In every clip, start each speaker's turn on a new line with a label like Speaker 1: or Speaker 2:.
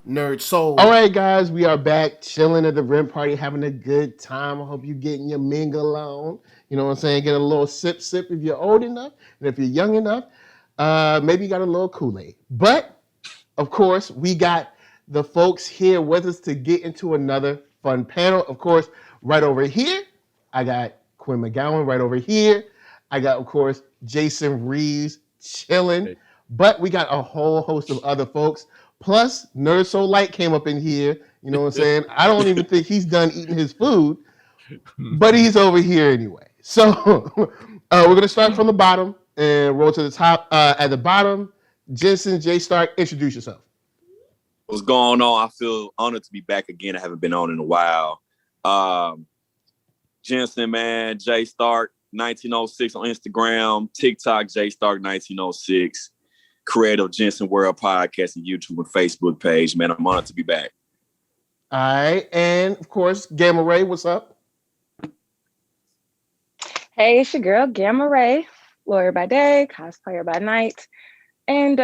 Speaker 1: Nerd Soul.
Speaker 2: All right, guys, we are back chilling at the rent party, having a good time. I hope you're getting your mingle on. You know what I'm saying? Get a little sip if you're old enough, and if you're young enough, maybe you got a little Kool-Aid. But of course, we got the folks here with us to get into another fun panel. Of course, right over here, I got Quinn McGowan. Right over here, I got, of course, Jason Reeves chilling.
Speaker 3: Hey.
Speaker 2: But we got a whole host of other folks. Plus, Nerd So Light came up in here. You know what I'm saying? I don't even think he's done eating his food, but he's over here anyway. So we're going to start from the bottom and roll to the top. At the bottom, Jensen J. Stark, introduce yourself.
Speaker 3: What's going on? I feel honored to be back again. I haven't been on in a while. Jensen, man, J Stark 1906 on Instagram, TikTok, J Stark 1906, Creative Jensen World Podcast and YouTube and Facebook page. Man, I'm honored to be back.
Speaker 2: All right, and of course, Gamma Ray, what's up?
Speaker 4: Hey, it's your girl, Gamma Ray, lawyer by day, cosplayer by night, and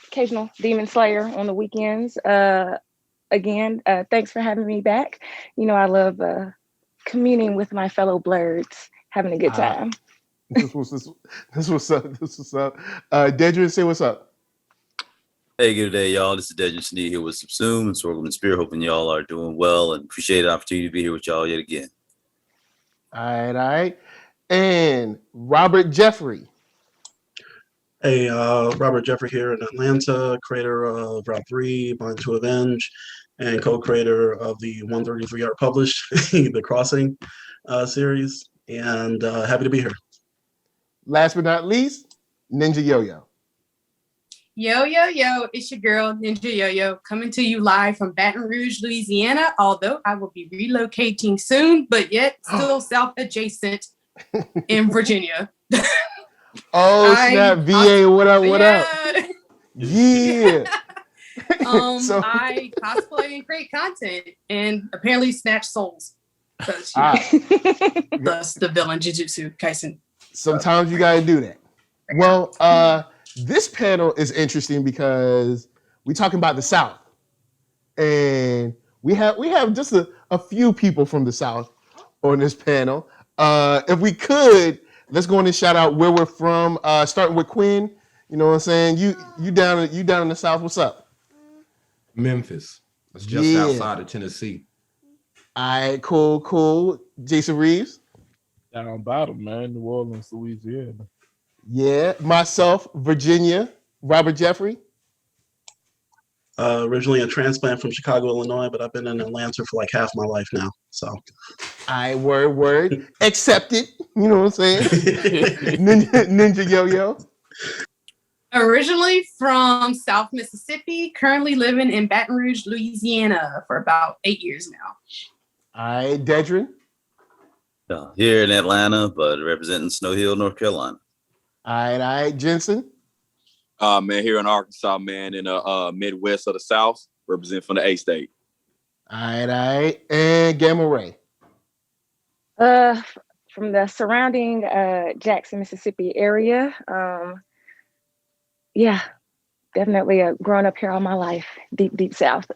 Speaker 4: occasional demon slayer on the weekends. Again, thanks for having me back. You know, I love communing with my fellow blurs, having a good time.
Speaker 2: This was up. Dedren, say what's up.
Speaker 5: Hey, good day, y'all. This is Dedren Snead here with Subsume and Sorghum and Spear. Hoping y'all are doing well and appreciate the opportunity to be here with y'all yet again.
Speaker 2: All right. And Robert Jeffrey.
Speaker 6: Hey, Robert Jeffrey here in Atlanta, creator of Route 3, Bind to Avenge, and co-creator of the 133 Art Published, The Crossing series, and happy to be here.
Speaker 2: Last but not least, Ninja Yoyo.
Speaker 7: Yo, it's your girl, Ninja Yoyo, coming to you live from Baton Rouge, Louisiana, although I will be relocating soon, but yet still south adjacent in Virginia.
Speaker 2: Oh, snap, VA, what up? Yeah.
Speaker 7: I cosplay and create content and apparently snatch souls. Thus the villain Jujutsu Kaisen.
Speaker 2: Sometimes you gotta do that. Well, this panel is interesting because we're talking about the South. And we have just a few people from the South on this panel. If we could, let's go in and shout out where we're from. Starting with Quinn. You know what I'm saying? You down in the South, what's up?
Speaker 1: Memphis. That's just outside of Tennessee.
Speaker 2: All right, cool. Jason Reeves.
Speaker 8: Down bottom, man. New Orleans, Louisiana.
Speaker 2: Yeah, myself, Virginia. Robert Jeffrey.
Speaker 6: Originally a transplant from Chicago, Illinois, but I've been in Atlanta for like half my life now. So,
Speaker 2: I word accepted. You know what I'm saying? Ninja Yoyo.
Speaker 7: Originally from South Mississippi, currently living in Baton Rouge, Louisiana for about 8 years now.
Speaker 2: All right, Dedren.
Speaker 5: Here in Atlanta, but representing Snow Hill, North Carolina.
Speaker 2: All right, Jensen.
Speaker 3: Man, here in Arkansas, man, in the Midwest of the South, representing from the A-State.
Speaker 2: All right, and Gamma Ray.
Speaker 4: From the surrounding Jackson, Mississippi area. Yeah, definitely grown up here all my life, deep South.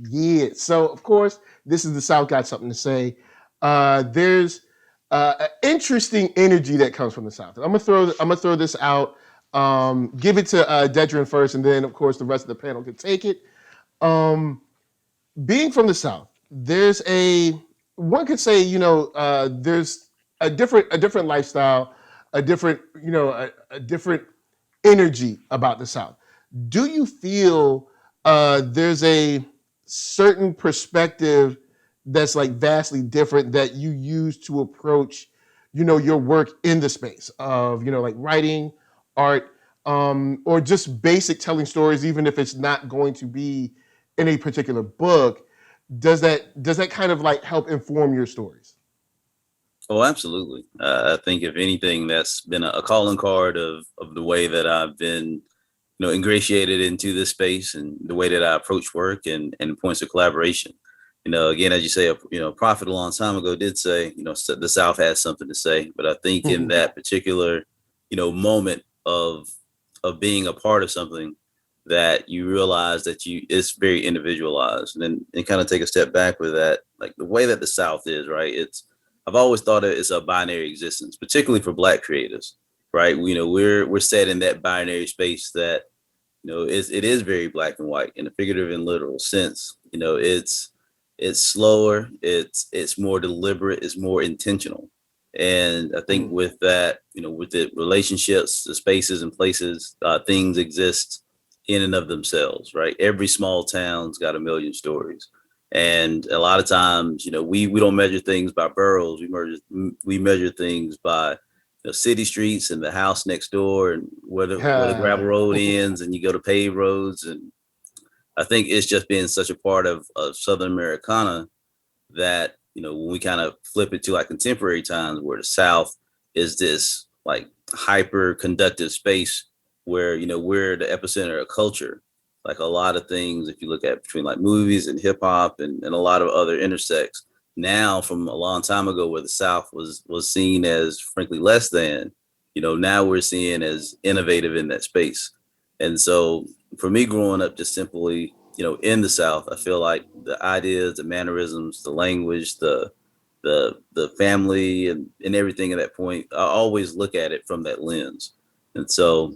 Speaker 2: Yeah, so of course, this is the South got something to say. There's an interesting energy that comes from the South. I'm gonna throw this out. Give it to Dedren first, and then of course the rest of the panel can take it. Being from the South, there's one could say, there's a different lifestyle, a different energy about the South. Do you feel there's a certain perspective that's like vastly different that you use to approach, your work in the space of, like writing, art, or just basic telling stories, even if it's not going to be in a particular book? Does that kind of like help inform your stories?
Speaker 5: Oh, absolutely. I think if anything, that's been a calling card of the way that I've been, ingratiated into this space and the way that I approach work and points of collaboration. Again, as you say, a prophet a long time ago did say, the South has something to say. But I think in that particular, moment of being a part of something, that you realize that it's very individualized. And kind of take a step back with that, like the way that the South is, right? I've always thought it's a binary existence, particularly for Black creatives, right? We're set in that binary space that, it is very black and white in a figurative and literal sense. It's slower, it's more deliberate, it's more intentional. And I think with that, with the relationships, the spaces and places, things exist in and of themselves, right? Every small town's got a million stories. And a lot of times, we don't measure things by boroughs. We measure things by city streets and the house next door and where the gravel road ends and you go to paved roads. And I think it's just been such a part of Southern Americana that, when we kind of flip it to like contemporary times where the South is this like hyper conductive space where, we're the epicenter of culture. Like a lot of things, if you look at between like movies and hip hop and a lot of other intersects, now from a long time ago where the South was seen as frankly less than, now we're seeing as innovative in that space. And so for me growing up just simply, in the South, I feel like the ideas, the mannerisms, the language, the family and everything at that point, I always look at it from that lens. And so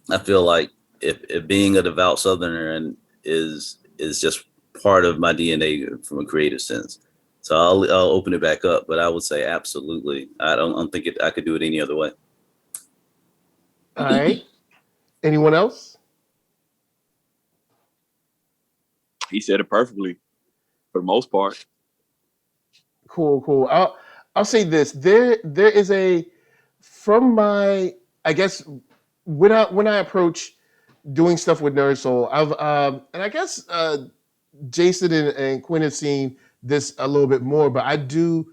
Speaker 5: I feel like if being a devout Southerner is just part of my DNA from a creative sense. So I'll open it back up, but I would say absolutely. I don't think I could do it any other way.
Speaker 2: All right. Anyone else?
Speaker 3: He said it perfectly for the most part.
Speaker 2: Cool. I'll say this. There is from my, I guess when I approach doing stuff with NERDSoul, I've and I guess Jason and Quinn have seen this a little bit more, but I do.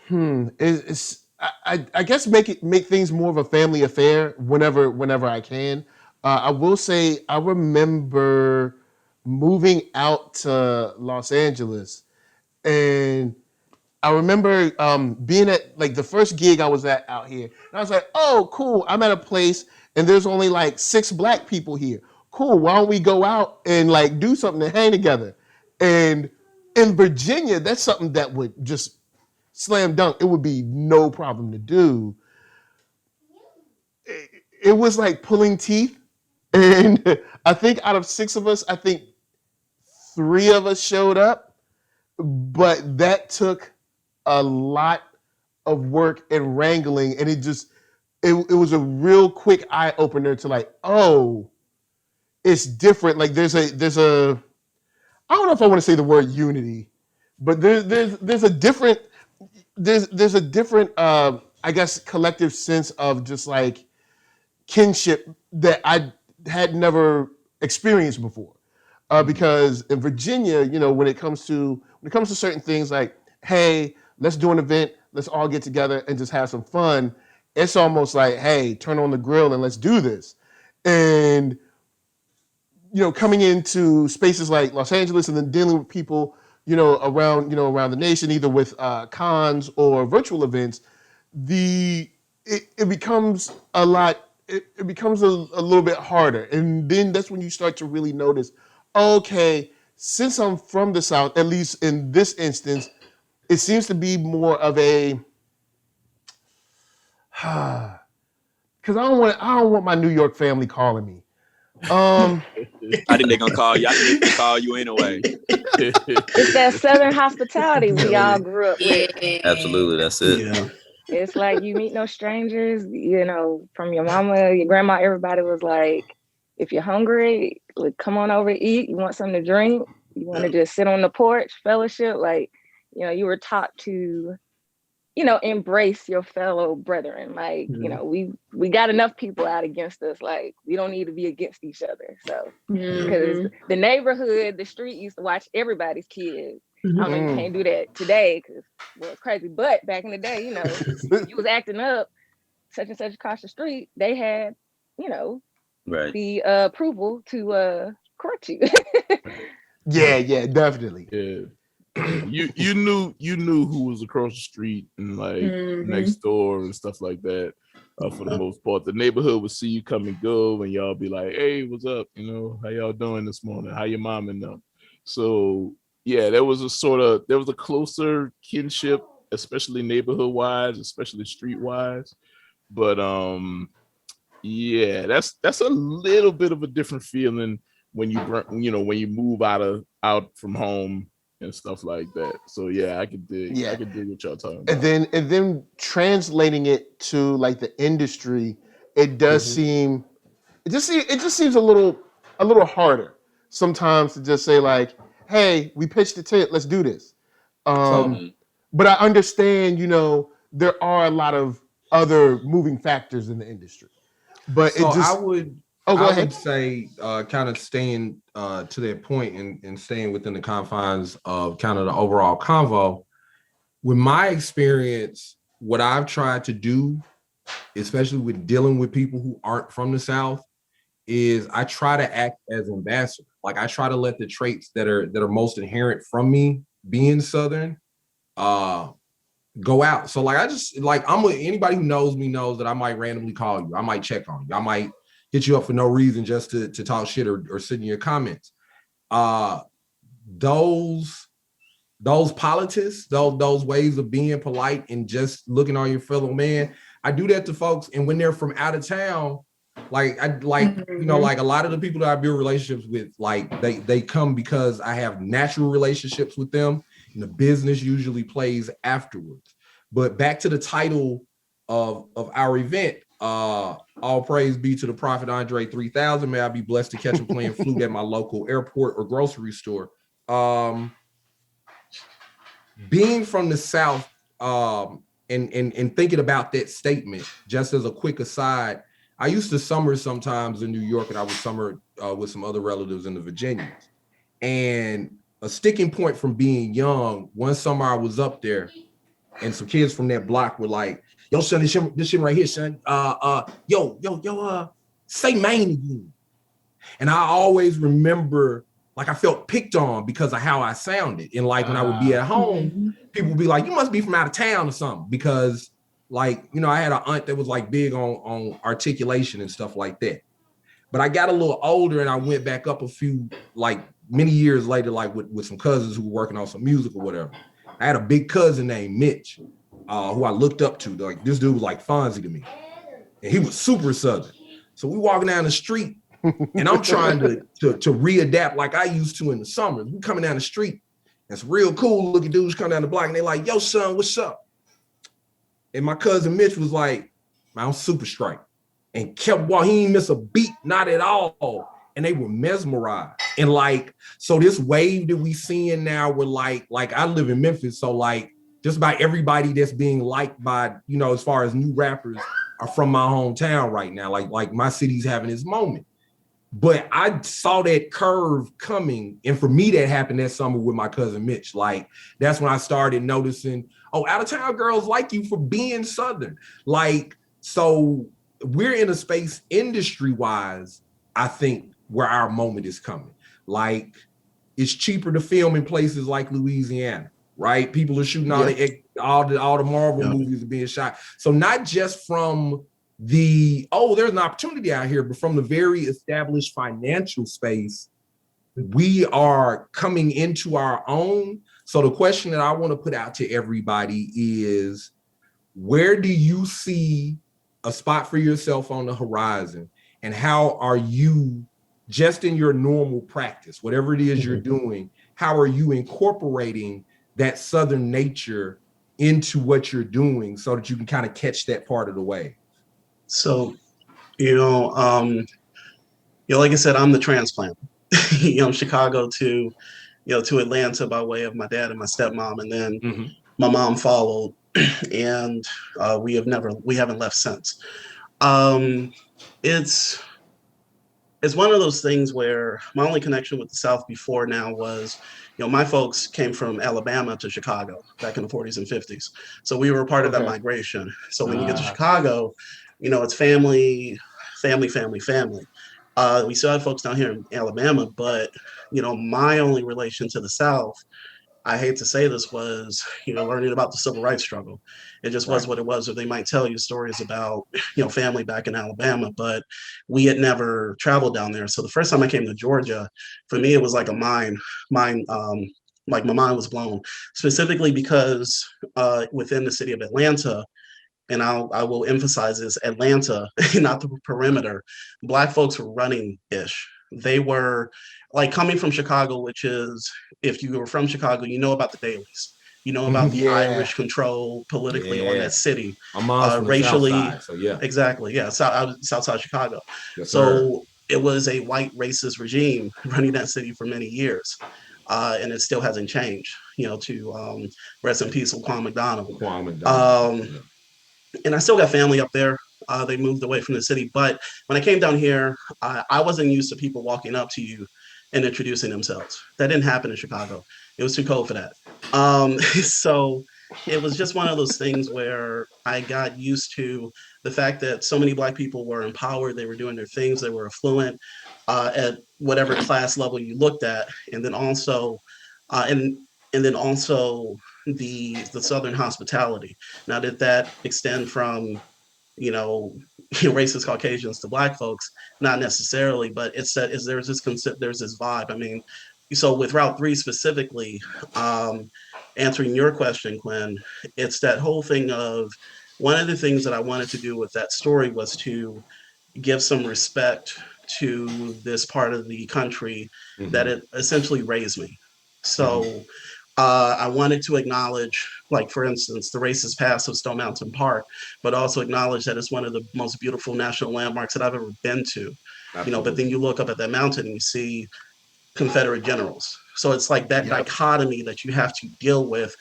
Speaker 2: I guess make things more of a family affair whenever I can. I will say I remember moving out to Los Angeles, and I remember being at like the first gig I was at out here, and I was like, "Oh, cool! I'm at a place, and there's only like 6 Black people here. Cool. Why don't we go out and like do something and hang together?" And in Virginia, that's something that would just slam dunk. It would be no problem to do. It was like pulling teeth, and I think out of 6 of us, I think 3 of us showed up, but that took a lot of work and wrangling, and it was a real quick eye opener to like, oh, it's different. Like there's a I don't know if I want to say the word unity, but there's a different I guess collective sense of just like kinship that I had never experienced before. Because in Virginia, when it comes to certain things like, hey, let's do an event, let's all get together and just have some fun. It's almost like, hey, turn on the grill and let's do this. And coming into spaces like Los Angeles and then dealing with people, around the nation, either with cons or virtual events, it becomes a lot. It becomes a little bit harder, and then that's when you start to really notice, okay, since I'm from the South, at least in this instance, it seems to be more of a because I don't want my New York family calling me.
Speaker 3: I think they're gonna call you. I think they're gonna call you anyway.
Speaker 4: It's that Southern hospitality we all grew up with.
Speaker 5: Absolutely, that's it.
Speaker 6: Yeah.
Speaker 4: It's like you meet no strangers, from your mama, your grandma, everybody was like, if you're hungry, like, come on over, eat. You want something to drink? You want to just sit on the porch, fellowship? Like, you were taught to, embrace your fellow brethren. Like, we got enough people out against us. Like, we don't need to be against each other. So, because the neighborhood, the street used to watch everybody's kids. I don't know, you can't do that today because, it's crazy. But back in the day, you was acting up, such and such across the street, they had,
Speaker 5: right,
Speaker 4: the approval to correct you.
Speaker 2: Yeah, definitely.
Speaker 8: Yeah. You knew who was across the street and like next door and stuff like that. For the most part, the neighborhood would see you come and go, and y'all be like, "Hey, what's up? You know, how y'all doing this morning? How your mom and them?" So yeah, there was a closer kinship, especially neighborhood wise, especially street wise. But yeah, that's a little bit of a different feeling when you move out from home and stuff like that. So yeah, I could dig what y'all talking about.
Speaker 2: And then translating it to like the industry, it does seem it just seems a little harder sometimes to just say like, hey, we pitched the tent, let's do this. But I understand, there are a lot of other moving factors in the industry. But
Speaker 1: So
Speaker 2: it just
Speaker 1: I would say kind of staying to that point and staying within the confines of kind of the overall convo. With my experience, what I've tried to do, especially with dealing with people who aren't from the South, is I try to act as ambassador. Like I try to let the traits that are most inherent from me being Southern go out. So like anybody who knows me knows that I might randomly call you. I might check on you. I might hit you up for no reason just to talk shit or sit in your comments. Those politics, those ways of being polite and just looking on your fellow man, I do that to folks. And when they're from out of town, like a lot of the people that I build relationships with, like they come because I have natural relationships with them, and the business usually plays afterwards. But back to the title of our event, all praise be to the Prophet Andre 3000. May I be blessed to catch him playing flute at my local airport or grocery store. Being from the South, and thinking about that statement, just as a quick aside, I used to summer sometimes in New York, and I would summer with some other relatives in the Virginians. And a sticking point from being young, one summer I was up there, and some kids from that block were like, "Yo, son, this shit right here, son. Say Maine again." And I always remember, like, I felt picked on because of how I sounded. And like when I would be at home, people would be like, "You must be from out of town or something," because like, I had an aunt that was like big on articulation and stuff like that. But I got a little older and I went back up many years later, like with some cousins who were working on some music or whatever. I had a big cousin named Mitch, who I looked up to. Like this dude was like Fonzie to me. And he was super Southern. So we walking down the street and I'm trying to readapt like I used to in the summers. We coming down the street and some real cool looking dudes come down the block and they like, "Yo, son, what's up?" And my cousin Mitch was like, "I'm super strike." And kept walking, he didn't miss a beat, not at all. And they were mesmerized. And like, so this wave that we seeing now, we're like I live in Memphis. So like just about everybody that's being liked by, as far as new rappers are from my hometown right now. Like my city's having its moment. But I saw that curve coming. And for me, that happened that summer with my cousin Mitch. Like, that's when I started noticing, out of town girls like you for being Southern. Like, so we're in a space industry wise, I think, where our moment is coming. Like, it's cheaper to film in places like Louisiana, right? People are shooting all the Marvel movies are being shot. So not just from there's an opportunity out here, but from the very established financial space, we are coming into our own. So the question that I want to put out to everybody is, where do you see a spot for yourself on the horizon? And how are you, just in your normal practice, whatever it is you're doing, how are you incorporating that Southern nature into what you're doing so that you can kind of catch that part of the wave?
Speaker 6: So, like I said, I'm the transplant, Chicago to Atlanta by way of my dad and my stepmom. And then my mom followed and we haven't left since. It's one of those things where my only connection with the South before now was, my folks came from Alabama to Chicago back in the 40s and 50s. So we were a part of that migration. So when you get to Chicago, it's family. We still have folks down here in Alabama, but, my only relation to the South I hate to say this, was, learning about the civil rights struggle. It just was what it was. Or they might tell you stories about, family back in Alabama, but we had never traveled down there. So the first time I came to Georgia, for me, it was like a like my mind was blown, specifically because within the city of Atlanta, and I will emphasize this, Atlanta, not the perimeter, Black folks were running ish. They were like coming from Chicago, which is, if you were from Chicago, you know about the dailies. You know about the Irish control politically on that city.
Speaker 1: My mom's from
Speaker 6: racially,
Speaker 1: the South Side, so yeah.
Speaker 6: Exactly, yeah, Southside Chicago.
Speaker 1: Yes,
Speaker 6: so it was a white racist regime running that city for many years. And it still hasn't changed, to rest in peace, Laquan McDonald. And I still got family up there. They moved away from the city. But when I came down here, I wasn't used to people walking up to you and introducing themselves. That didn't happen in Chicago. It was too cold for that. So it was just one of those things where I got used to the fact that so many Black people were empowered. They were doing their things. They were affluent at whatever class level you looked at. And then also, and then also the Southern hospitality. Now, did that extend from, racist Caucasians to Black folks? Not necessarily, but it's that there's this vibe. I mean, so with Route 3 specifically, answering your question, Quinn, it's that whole thing of, one of the things that I wanted to do with that story was to give some respect to this part of the country that it essentially raised me. So I wanted to acknowledge, like, for instance, the racist past of Stone Mountain Park, but also acknowledge that it's one of the most beautiful national landmarks that I've ever been to. But then you look up at that mountain and you see Confederate generals. So it's like that dichotomy that you have to deal with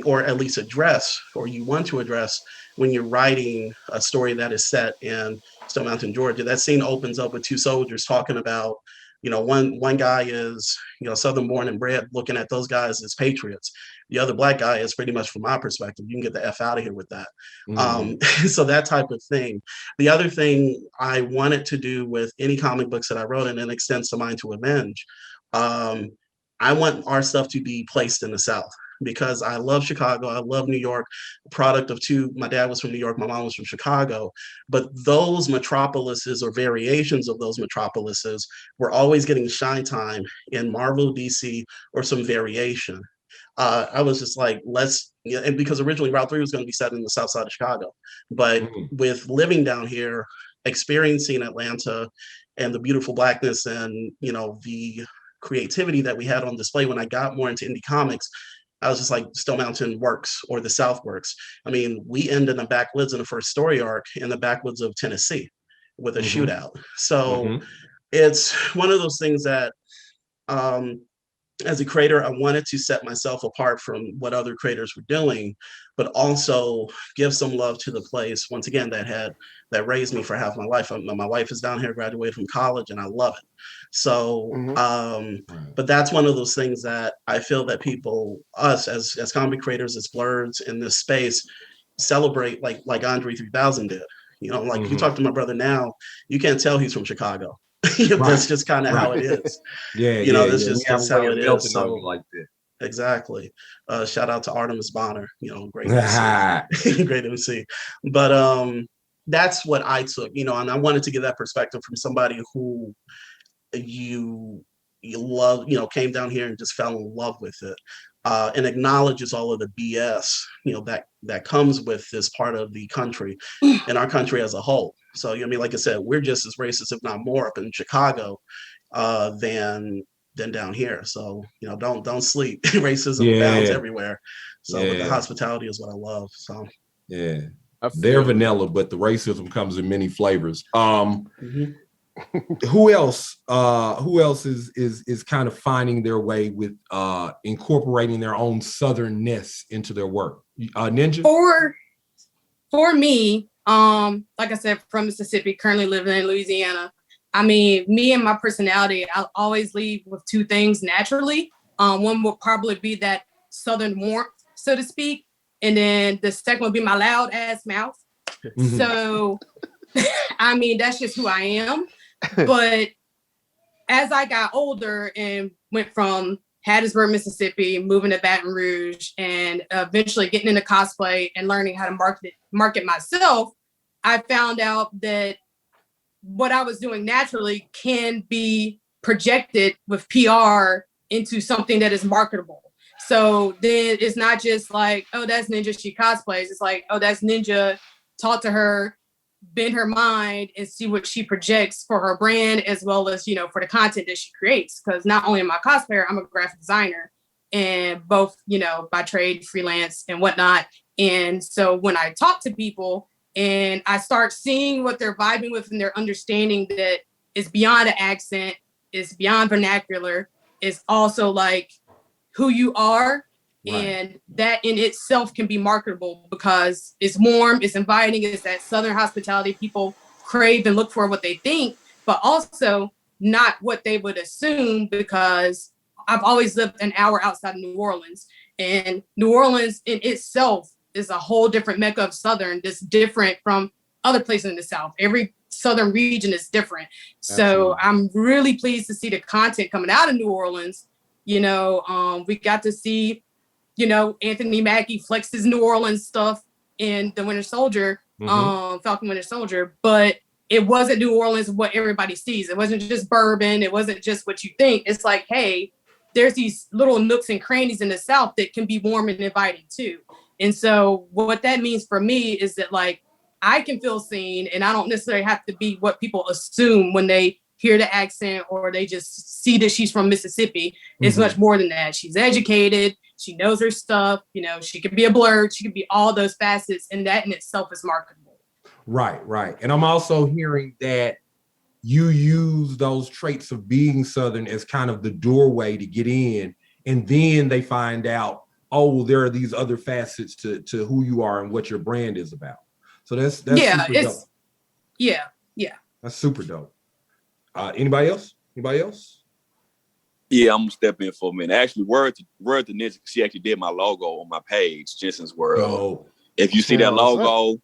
Speaker 6: or at least address, or you want to address, when you're writing a story that is set in Stone Mountain, Georgia. That scene opens up with two soldiers talking about, one guy is, Southern born and bred, looking at those guys as patriots. The other Black guy is, pretty much from my perspective, you can get the F out of here with that. So that type of thing. The other thing I wanted to do with any comic books that I wrote, and it extends to Mine to Avenge, I want our stuff to be placed in the South, because I love Chicago. I love New York, product of two. My dad was from New York. My mom was from Chicago. But those metropolises, or variations of those metropolises, were always getting shine time in Marvel, DC, or some variation. I was just like, and because originally Route 3 was going to be set in the South Side of Chicago. But with living down here, experiencing Atlanta and the beautiful Blackness and, the creativity that we had on display, when I got more into indie comics, I was just like, Stone Mountain works, or the South works. I mean, we end in the backwoods in the first story arc in the backwoods of Tennessee with a shootout. So it's one of those things that, as a creator, I wanted to set myself apart from what other creators were doing, but also give some love to the place, once again, that raised me for half my life. My wife is down here, graduated from college, and I love it. So, but that's one of those things that I feel that people, us as comic creators, as blurs in this space, celebrate, like Andre 3000 did. You talk to my brother now, you can't tell he's from Chicago. That's just kind of how it is. That's just how it is. So,
Speaker 1: like that.
Speaker 6: Exactly. Shout out to Artemis Bonner, great MC. Great MC. But that's what I took, and I wanted to get that perspective from somebody who you love, came down here and just fell in love with it. And acknowledges all of the BS, that comes with this part of the country and our country as a whole. So, like I said, we're just as racist, if not more, up in Chicago than down here. So, don't sleep. Racism abounds everywhere. So, but the hospitality is what I love. So,
Speaker 1: they're vanilla, but the racism comes in many flavors. Who else is kind of finding their way with incorporating their own southernness into their work? Ninja?
Speaker 7: For me, like I said, from Mississippi, currently living in Louisiana. I mean, me and my personality, I'll always leave with two things naturally. One will probably be that Southern warmth, so to speak. And then the second would be my loud ass mouth. So, I mean, that's just who I am. But as I got older and went from Hattiesburg, Mississippi, moving to Baton Rouge, and eventually getting into cosplay and learning how to market myself, I found out that what I was doing naturally can be projected with PR into something that is marketable. So then it's not just like, oh, that's Ninja, she cosplays. It's like, oh, that's Ninja, talk to her, bend her mind and see what she projects for her brand, as well as, you know, for the content that she creates. Because not only am I a cosplayer, I'm a graphic designer, and both, you know, by trade, freelance and whatnot. And so when I talk to people and I start seeing what they're vibing with and they're understanding that it's beyond an accent, it's beyond vernacular, it's also like who you are. Right. And that in itself can be marketable because it's warm, it's inviting, it's that Southern hospitality people crave and look for what they think, but also not what they would assume, because I've always lived an hour outside of New Orleans, and New Orleans in itself is a whole different mecca of Southern that's different from other places in the South. Every Southern region is different. So I'm really pleased to see the content coming out of New Orleans. You know, we got to see, you know, Anthony Mackie flex his New Orleans stuff in the Winter Soldier, Falcon Winter Soldier, but it wasn't New Orleans what everybody sees. It wasn't just bourbon. It wasn't just what you think. It's like, hey, there's these little nooks and crannies in the South that can be warm and inviting too. And so what that means for me is that, like, I can feel seen, and I don't necessarily have to be what people assume when they hear the accent or they just see that she's from Mississippi. It's much more than that. She's educated. She knows her stuff. You know, she could be a blurred. She could be all those facets, and that in itself is marketable.
Speaker 1: Right, right. And I'm also hearing that you use those traits of being Southern as kind of the doorway to get in, and then they find out, oh, well, there are these other facets to who you are and what your brand is about. So that's super dope.
Speaker 7: Yeah.
Speaker 1: That's super dope. Anybody else?
Speaker 3: Yeah, I'm gonna step in for a minute. Actually, word to Ninja, she actually did my logo on my page, Jensen's World.
Speaker 1: Oh.
Speaker 3: If you see that logo,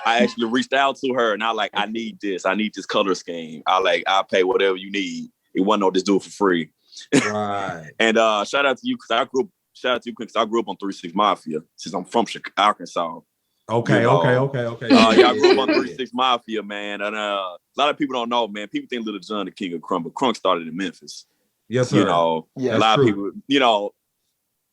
Speaker 3: I actually reached out to her and I need this color scheme. I'll pay whatever you need. It wasn't no just do it for free.
Speaker 1: Right.
Speaker 3: And shout out to you because I grew up on 3-6 Mafia since I'm from Arkansas.
Speaker 1: Okay,
Speaker 3: you know?
Speaker 1: okay.
Speaker 3: Y'all grew up on 3-6 Mafia, man. And a lot of people don't know, man. People think Little John the King of Crumb, but Crunk started in Memphis.
Speaker 1: Yes, sir.
Speaker 3: You know,
Speaker 2: yeah,
Speaker 3: a lot of people, you know,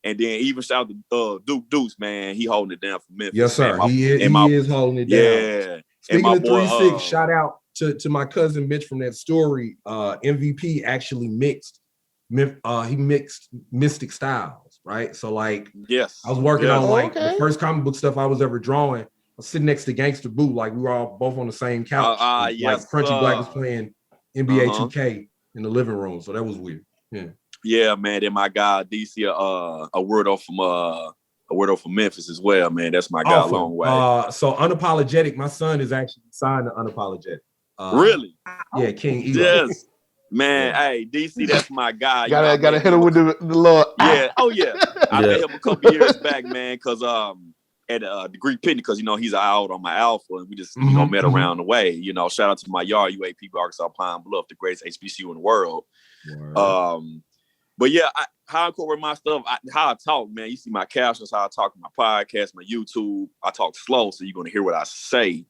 Speaker 3: and then even shout out to Duke Deuce, man. He holding it down for Memphis.
Speaker 1: Yes, sir.
Speaker 3: Man.
Speaker 1: He is holding it down.
Speaker 3: Yeah.
Speaker 1: Speaking of 3-6, shout out to my cousin Mitch from that story. MVP actually mixed Mystic Styles, right? So like,
Speaker 3: yes,
Speaker 1: I was working on the first comic book stuff I was ever drawing. I was sitting next to Gangsta Boo, like we were all both on the same couch.
Speaker 3: Yes,
Speaker 1: like Crunchy Black was playing NBA 2K in the living room, so that was weird.
Speaker 3: Yeah, man. Then my guy DC, a word off from Memphis as well, man. That's my guy a long way.
Speaker 1: So Unapologetic, my son is actually signed to Unapologetic.
Speaker 3: Really?
Speaker 1: Yeah, King Elo.
Speaker 3: Yes. Man, hey, DC, that's my guy.
Speaker 2: Gotta hit him with the Lord.
Speaker 3: Yeah, oh yeah. I met him a couple years back, man, because at the Greek Picnic, because you know he's out on my alpha, and we just met around the way. You know, shout out to my yard UAP Arkansas Pine Bluff, the greatest HBCU in the world. But yeah, how I incorporate my stuff, how I talk, man. You see my captions, how I talk on my podcast, my YouTube. I talk slow, so you're gonna hear what I say.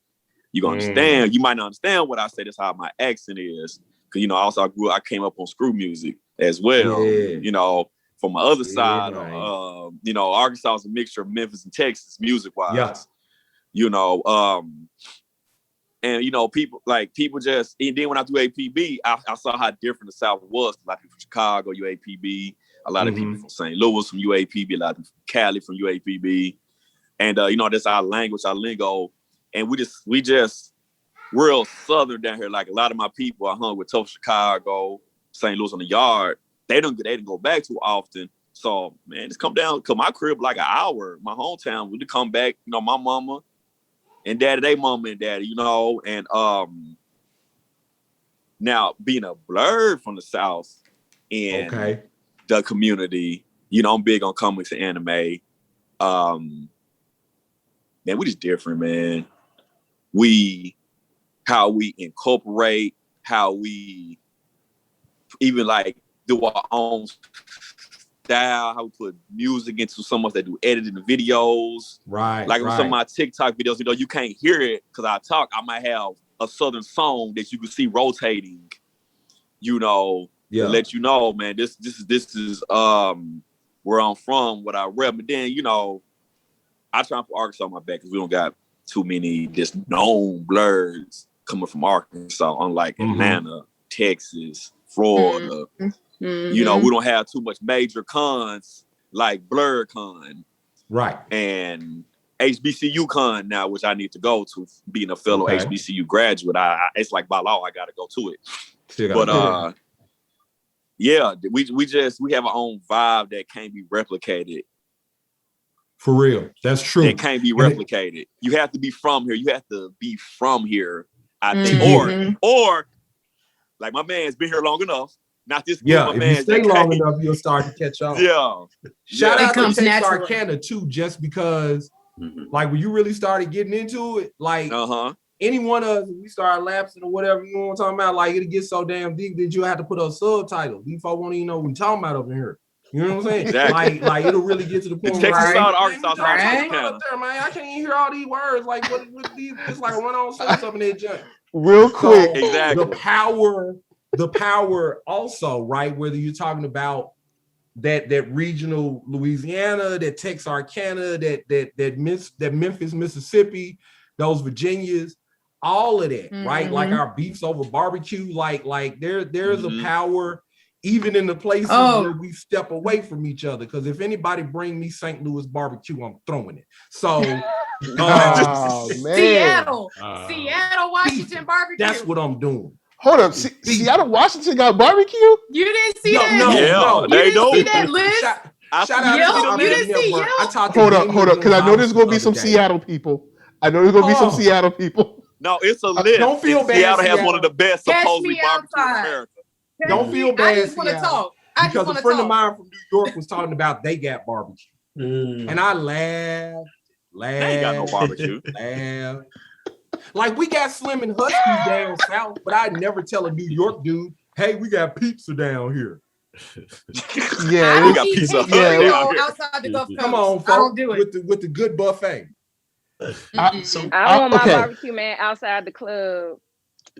Speaker 3: You're gonna understand. You might not understand what I say. That's how my accent is. Cause you know, also I came up on screw music as well.
Speaker 1: Yeah.
Speaker 3: You know, from my other side,
Speaker 1: right.
Speaker 3: you know, Arkansas is a mixture of Memphis and Texas, music wise.
Speaker 1: Yeah.
Speaker 3: You know, and you know, people just, and then when I do APB, I saw how different the South was. A lot of people from Chicago, UAPB, a lot of people from St. Louis from UAPB, a lot of people from Cali from UAPB. And you know, that's our language, our lingo. And we just real Southern down here. Like a lot of my people I hung with tough Chicago, St. Louis on the yard. They didn't go back too often. So man, just come down to my crib like an hour. My hometown, we to come back, you know, my mama and daddy, they mama and daddy, you know, and now being a blurred from the South in the community, you know, I'm big on comics and anime. Man, we just different, man. How we incorporate, how we even like do our own style, how we put music into some of us that do editing the videos.
Speaker 1: Right.
Speaker 3: Like with some of my TikTok videos, you can't hear it because I talk. I might have a southern song that you can see rotating, to let you know, man, this is where I'm from, what I rep. But then, I try to put Arkansas on my back because we don't got too many just known blurs coming from Arkansas, unlike Atlanta, Texas, Florida. We don't have too much major cons like Blur Con. Right. And HBCU Con now, which I need to go to, being a fellow HBCU graduate. It's like by law, I got to go to it. But we have our own vibe that can't be replicated.
Speaker 1: For real, that's true.
Speaker 3: It can't be replicated. You have to be from here. You have to be from here, I think. Or like my man's been here long enough. Not this.
Speaker 1: Yeah, if you stay long enough, you'll start to catch on.
Speaker 3: Yeah.
Speaker 1: Shout out to Texarkana too, just because, like, when you really started getting into it, like, any one of us, we start lapsing or whatever, you know what I'm talking about? Like, it'll get so damn deep that you have to put up subtitles. These folks won't even know what we talking about over here. You know what I'm saying?
Speaker 3: Exactly.
Speaker 1: Like it'll really get to the point where
Speaker 3: Arkansas,
Speaker 1: man, I can't even hear all these words. Like, what these? It's like a run-on sentence up in that junk.
Speaker 2: Real quick,
Speaker 1: so, exactly. The power also, right? Whether you're talking about that regional Louisiana, that Texarkana, that Memphis, Mississippi, those Virginias, all of that, right? Like our beefs over barbecue, like there's a power even in the places where we step away from each other. Because if anybody bring me St. Louis barbecue, I'm throwing it. So
Speaker 7: Seattle, Washington barbecue.
Speaker 1: That's what I'm doing.
Speaker 2: Hold up, Seattle, Washington got barbecue?
Speaker 7: You didn't see that?
Speaker 3: No, they don't.
Speaker 7: See that list?
Speaker 1: Shout out to
Speaker 7: you didn't see Yo.
Speaker 1: I talked
Speaker 2: hold up, because I know there's gonna be some Seattle people.
Speaker 3: No, it's a list.
Speaker 1: Don't feel bad.
Speaker 3: Seattle has one of the best supposedly barbecue in America.
Speaker 1: Don't feel bad.
Speaker 7: I just want to talk.
Speaker 1: Because a friend of mine from New York was talking about they got barbecue. And I laughed.
Speaker 3: They ain't got no barbecue.
Speaker 1: Laughed. Like, we got Slim and Huskies down south, but I'd never tell a New York dude, hey, we got pizza down here.
Speaker 2: Yeah,
Speaker 3: we got pizza
Speaker 7: outside the Gulf Coast.
Speaker 1: Come on, folks. I don't do it. With the good buffet.
Speaker 4: I want my barbecue man outside the club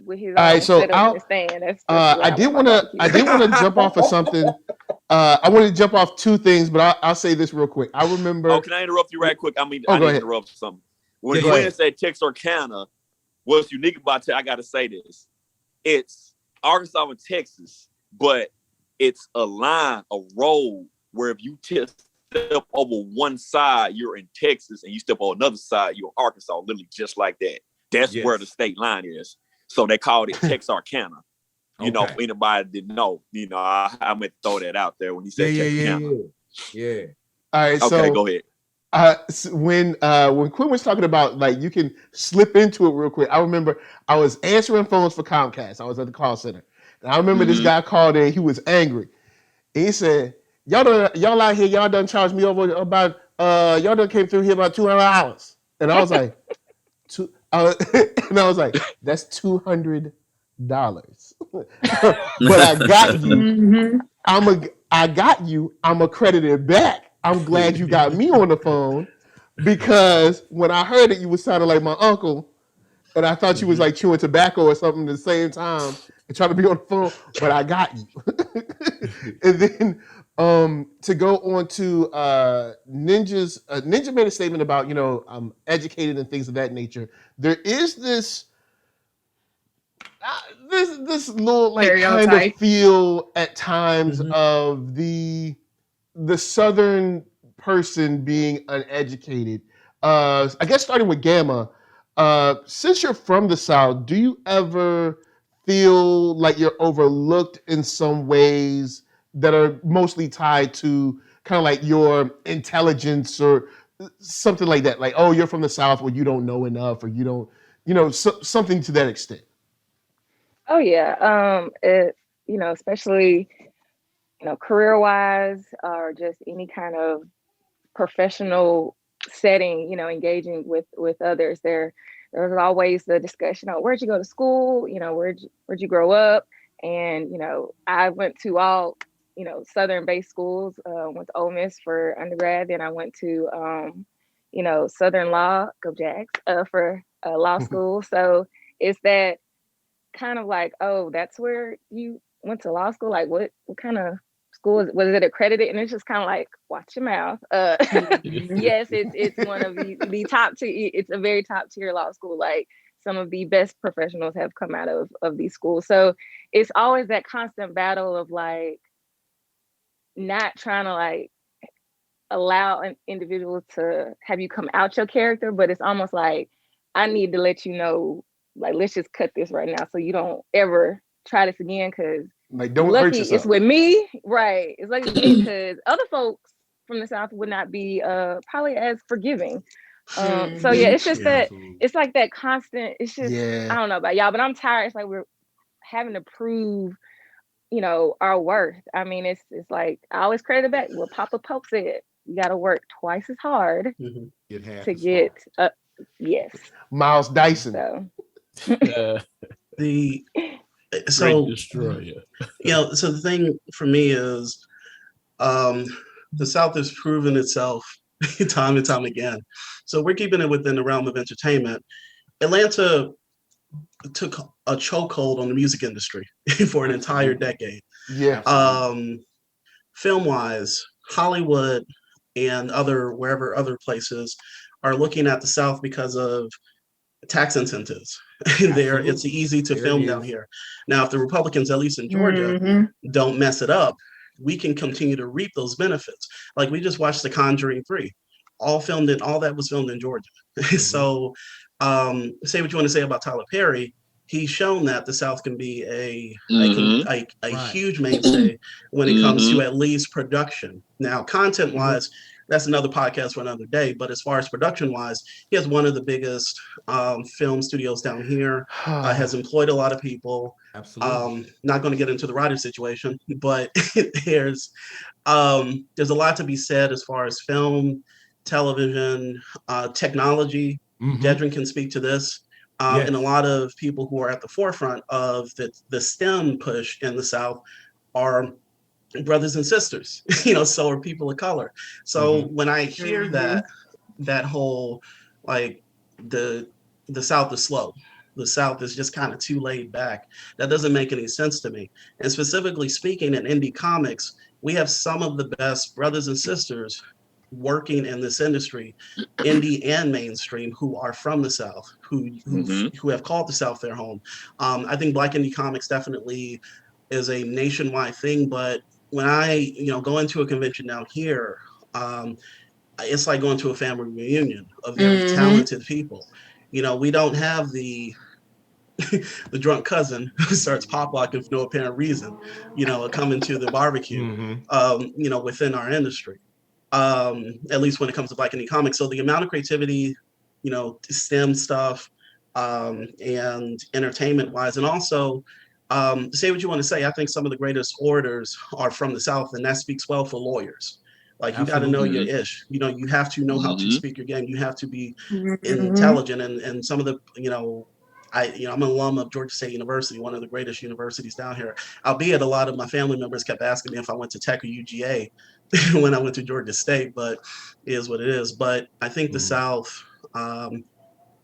Speaker 4: with his own setup and stand.
Speaker 2: I did want to jump off of something. I wanted to jump off two things, but I'll say this real quick. I remember.
Speaker 3: Oh, can I interrupt you right quick? I need to interrupt something. When Quinn said Texarkana, what's unique about it, I got to say this. It's Arkansas and Texas, but it's a line, a road, where if you step over one side, you're in Texas, and you step on another side, you're in Arkansas, literally just like that. That's where the state line is. So they called it Texarkana. Anybody didn't know. I meant to throw that out there when he said Texarkana.
Speaker 2: Yeah. All right.
Speaker 3: Okay,
Speaker 2: so
Speaker 3: go ahead.
Speaker 2: When Quinn was talking about, like, you can slip into it real quick, I remember I was answering phones for Comcast. I was at the call center, and I remember this guy called in. He was angry. And he said, "Y'all out here, y'all done charged me over about y'all done came through here about $200." And I was like, that's $200. But I got you. I got you. I'm accredited back. I'm glad you got me on the phone, because when I heard it, you was sounding like my uncle, and I thought you was like chewing tobacco or something at the same time and trying to be on the phone, but I got you. And then to go on to Ninja made a statement about, I'm educated and things of that nature. There is this little like
Speaker 7: stereotype.
Speaker 2: kind of feel at times of the Southern person being uneducated. I guess starting with Gamma, since you're from the South, do you ever feel like you're overlooked in some ways that are mostly tied to kind of like your intelligence or something like that? Like, oh, you're from the South, or you don't know enough, or you don't, something to that extent.
Speaker 4: Oh yeah. Especially, career-wise, or just any kind of professional setting, engaging with others. There's always the discussion on where'd you go to school, where'd you grow up? And, I went to all Southern-based schools. Went to Ole Miss for undergrad. Then I went to, Southern Law, go Jags, for law school. So it's that kind of like, oh, that's where you went to law school? Like, what kind of school was it accredited? And it's just kind of like, watch your mouth. Yes, it's one of the top tier. It's a very top tier law school. Like, some of the best professionals have come out of these schools. So it's always that constant battle of like not trying to like allow an individual to have you come out your character, but it's almost like, I need to let you know, like, let's just cut this right now so you don't ever try this again, because
Speaker 2: like, don't hurt yourself.
Speaker 4: It's with me, right? It's like, because other folks from the South would not be probably as forgiving. So yeah, it's just that it's like that constant, it's just, I don't know about y'all, but I'm tired. It's like we're having to prove, our worth. I mean, it's like, I always credit it back what Papa Pope said. You got to work twice as hard to get yes.
Speaker 2: Miles Dyson.
Speaker 6: So
Speaker 8: Great destroyer.
Speaker 6: So the thing for me is the South has proven itself time and time again. So we're keeping it within the realm of entertainment. Atlanta took a chokehold on the music industry for an entire decade.
Speaker 2: Yeah.
Speaker 6: Film-wise, Hollywood and wherever other places are looking at the South because of tax incentives. It's easy to film down here. Now, if the Republicans, at least in Georgia, don't mess it up, we can continue to reap those benefits. Like, we just watched The Conjuring 3, all that was filmed in Georgia. So say what you want to say about Tyler Perry, he's shown that the South can be a huge mainstay when it comes to at least production. Now, content-wise, that's another podcast for another day. But as far as production-wise, he has one of the biggest film studios down here. Has employed a lot of people.
Speaker 1: Absolutely.
Speaker 6: Not going to get into the writer situation, but there's a lot to be said as far as film, television, technology. Dedren can speak to this. And a lot of people who are at the forefront of the STEM push in the South are brothers and sisters, so are people of color. So when I hear that whole, like, the South is slow, the South is just kind of too laid back, that doesn't make any sense to me. And specifically speaking, in indie comics, we have some of the best brothers and sisters working in this industry, indie and mainstream, who are from the South, who have called the South their home. I think Black indie comics definitely is a nationwide thing, but when I go into a convention down here, it's like going to a family reunion of very talented people. We don't have the drunk cousin who starts pop locking for no apparent reason, coming to the barbecue, within our industry. At least when it comes to Black indie comics. So the amount of creativity, STEM stuff, and entertainment wise, and also say what you want to say, I think some of the greatest orators are from the South, and that speaks well for lawyers. Like, you got to know your ish. You have to know how to speak your game. You have to be intelligent, and some of the, I'm an alum of Georgia State University, one of the greatest universities down here. Albeit a lot of my family members kept asking me if I went to Tech or UGA when I went to Georgia State, but it is what it is. But I think the South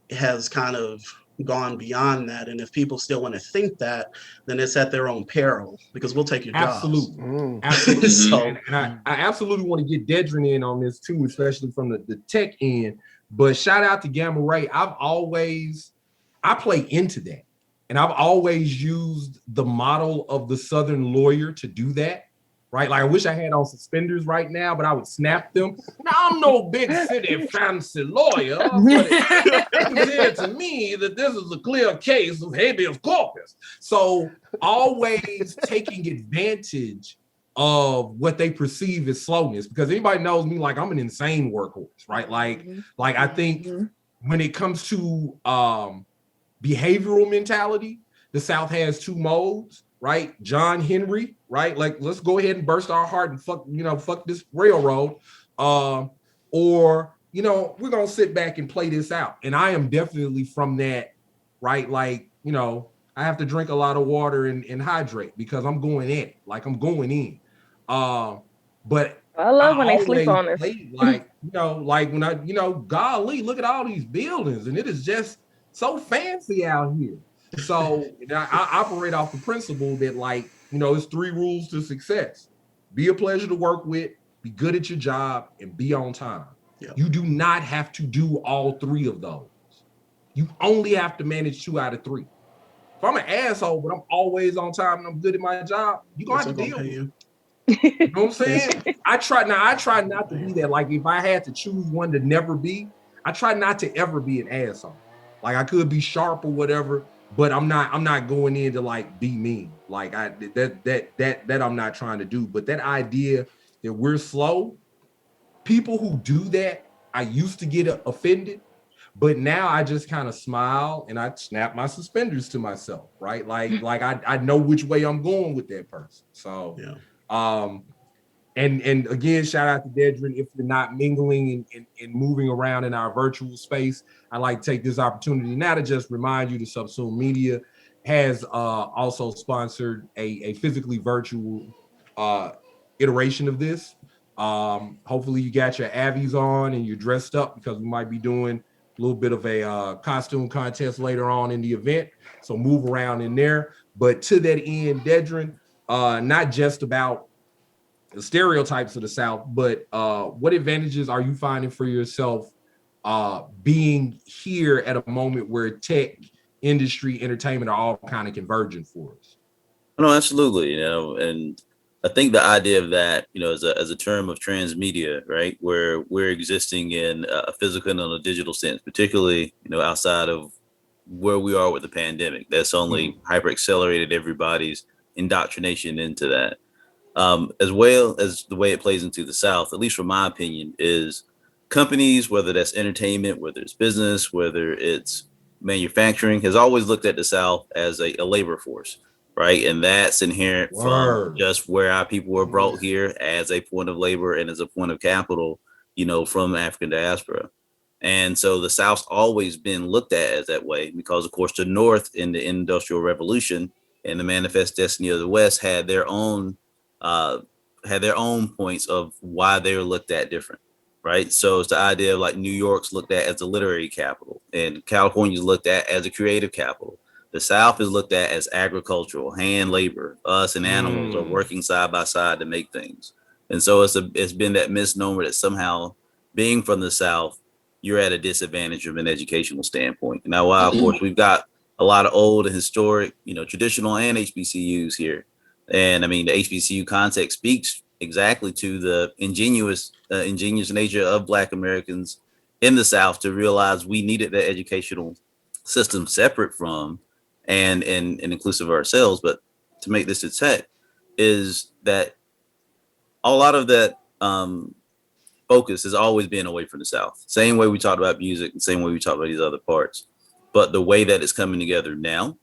Speaker 6: has kind of gone beyond that, and if people still want to think that, then it's at their own peril, because we'll take your jobs.
Speaker 1: Absolutely. So, and I absolutely want to get Dedren in on this too, especially from the tech end. But shout out to Gamma Ray. I play into that, and I've always used the model of the Southern lawyer to do that. Right, like, I wish I had on suspenders right now, but I would snap them. Now, I'm no big city fancy lawyer, but it said to me that this is a clear case of habeas corpus. So always taking advantage of what they perceive as slowness, because anybody knows me, like, I'm an insane workhorse, right? Like I think when it comes to behavioral mentality, the South has two modes. Right, John Henry, right? Like, let's go ahead and burst our heart and fuck this railroad, or we're gonna sit back and play this out. And I am definitely from that, right? Like, I have to drink a lot of water and hydrate, because I'm going in, like, I'm going in. But
Speaker 4: I love
Speaker 1: I
Speaker 4: when they sleep
Speaker 1: always
Speaker 4: on us.
Speaker 1: played like, like when I, golly, look at all these buildings, and it is just so fancy out here. So I operate off the principle that, like, it's 3 rules to success: be a pleasure to work with, be good at your job, and be on time.
Speaker 6: Yeah.
Speaker 1: You do not have to do all 3 of those. You only have to manage 2 out of 3. If I'm an asshole, but I'm always on time and I'm good at my job, you're gonna have to deal with it. You know what I'm saying? I try not to be that. Like, if I had to choose one to never be, I try not to ever be an asshole. Like, I could be sharp or whatever, but I'm not going in to like be mean. Like, that I'm not trying to do. But that idea that we're slow, people who do that, I used to get offended, but now I just kind of smile and I snap my suspenders to myself, right? Like I know which way I'm going with that person. So
Speaker 6: Yeah.
Speaker 1: And again, shout out to Dedren. If you're not mingling and moving around in our virtual space, I'd like to take this opportunity now to just remind you that Subsume Media has also sponsored a physically virtual iteration of this. Hopefully you got your Avies on and you're dressed up, because we might be doing a little bit of a costume contest later on in the event. So move around in there. But to that end, Dedren, not just about the stereotypes of the South, but what advantages are you finding for yourself being here at a moment where tech, industry, entertainment are all kind of converging for us?
Speaker 5: No, absolutely. And I think the idea of that, as a term of transmedia, right, where we're existing in a physical and a digital sense, particularly, outside of where we are with the pandemic, that's only hyper accelerated everybody's indoctrination into that. As well as the way it plays into the South, at least from my opinion, is companies, whether that's entertainment, whether it's business, whether it's manufacturing, has always looked at the South as a labor force, right? And that's inherent from just where our people were brought here as a point of labor and as a point of capital, from African diaspora. And so the South's always been looked at as that way because, of course, the North in the Industrial Revolution and the Manifest Destiny of the West had their own points of why they were looked at different, right? So it's the idea of like New York's looked at as the literary capital and California's looked at as a creative capital. The South is looked at as agricultural, hand labor. Us and animals are working side by side to make things. And so it's been that misnomer that somehow being from the South, you're at a disadvantage from an educational standpoint. Now, while of course we've got a lot of old and historic, traditional and HBCUs here. And I mean, the HBCU context speaks exactly to the ingenious nature of Black Americans in the South to realize we needed that educational system separate from and inclusive of ourselves. But to make this a tech is that a lot of that focus has always been away from the South. Same way we talked about music, the same way we talked about these other parts. But the way that it's coming together now,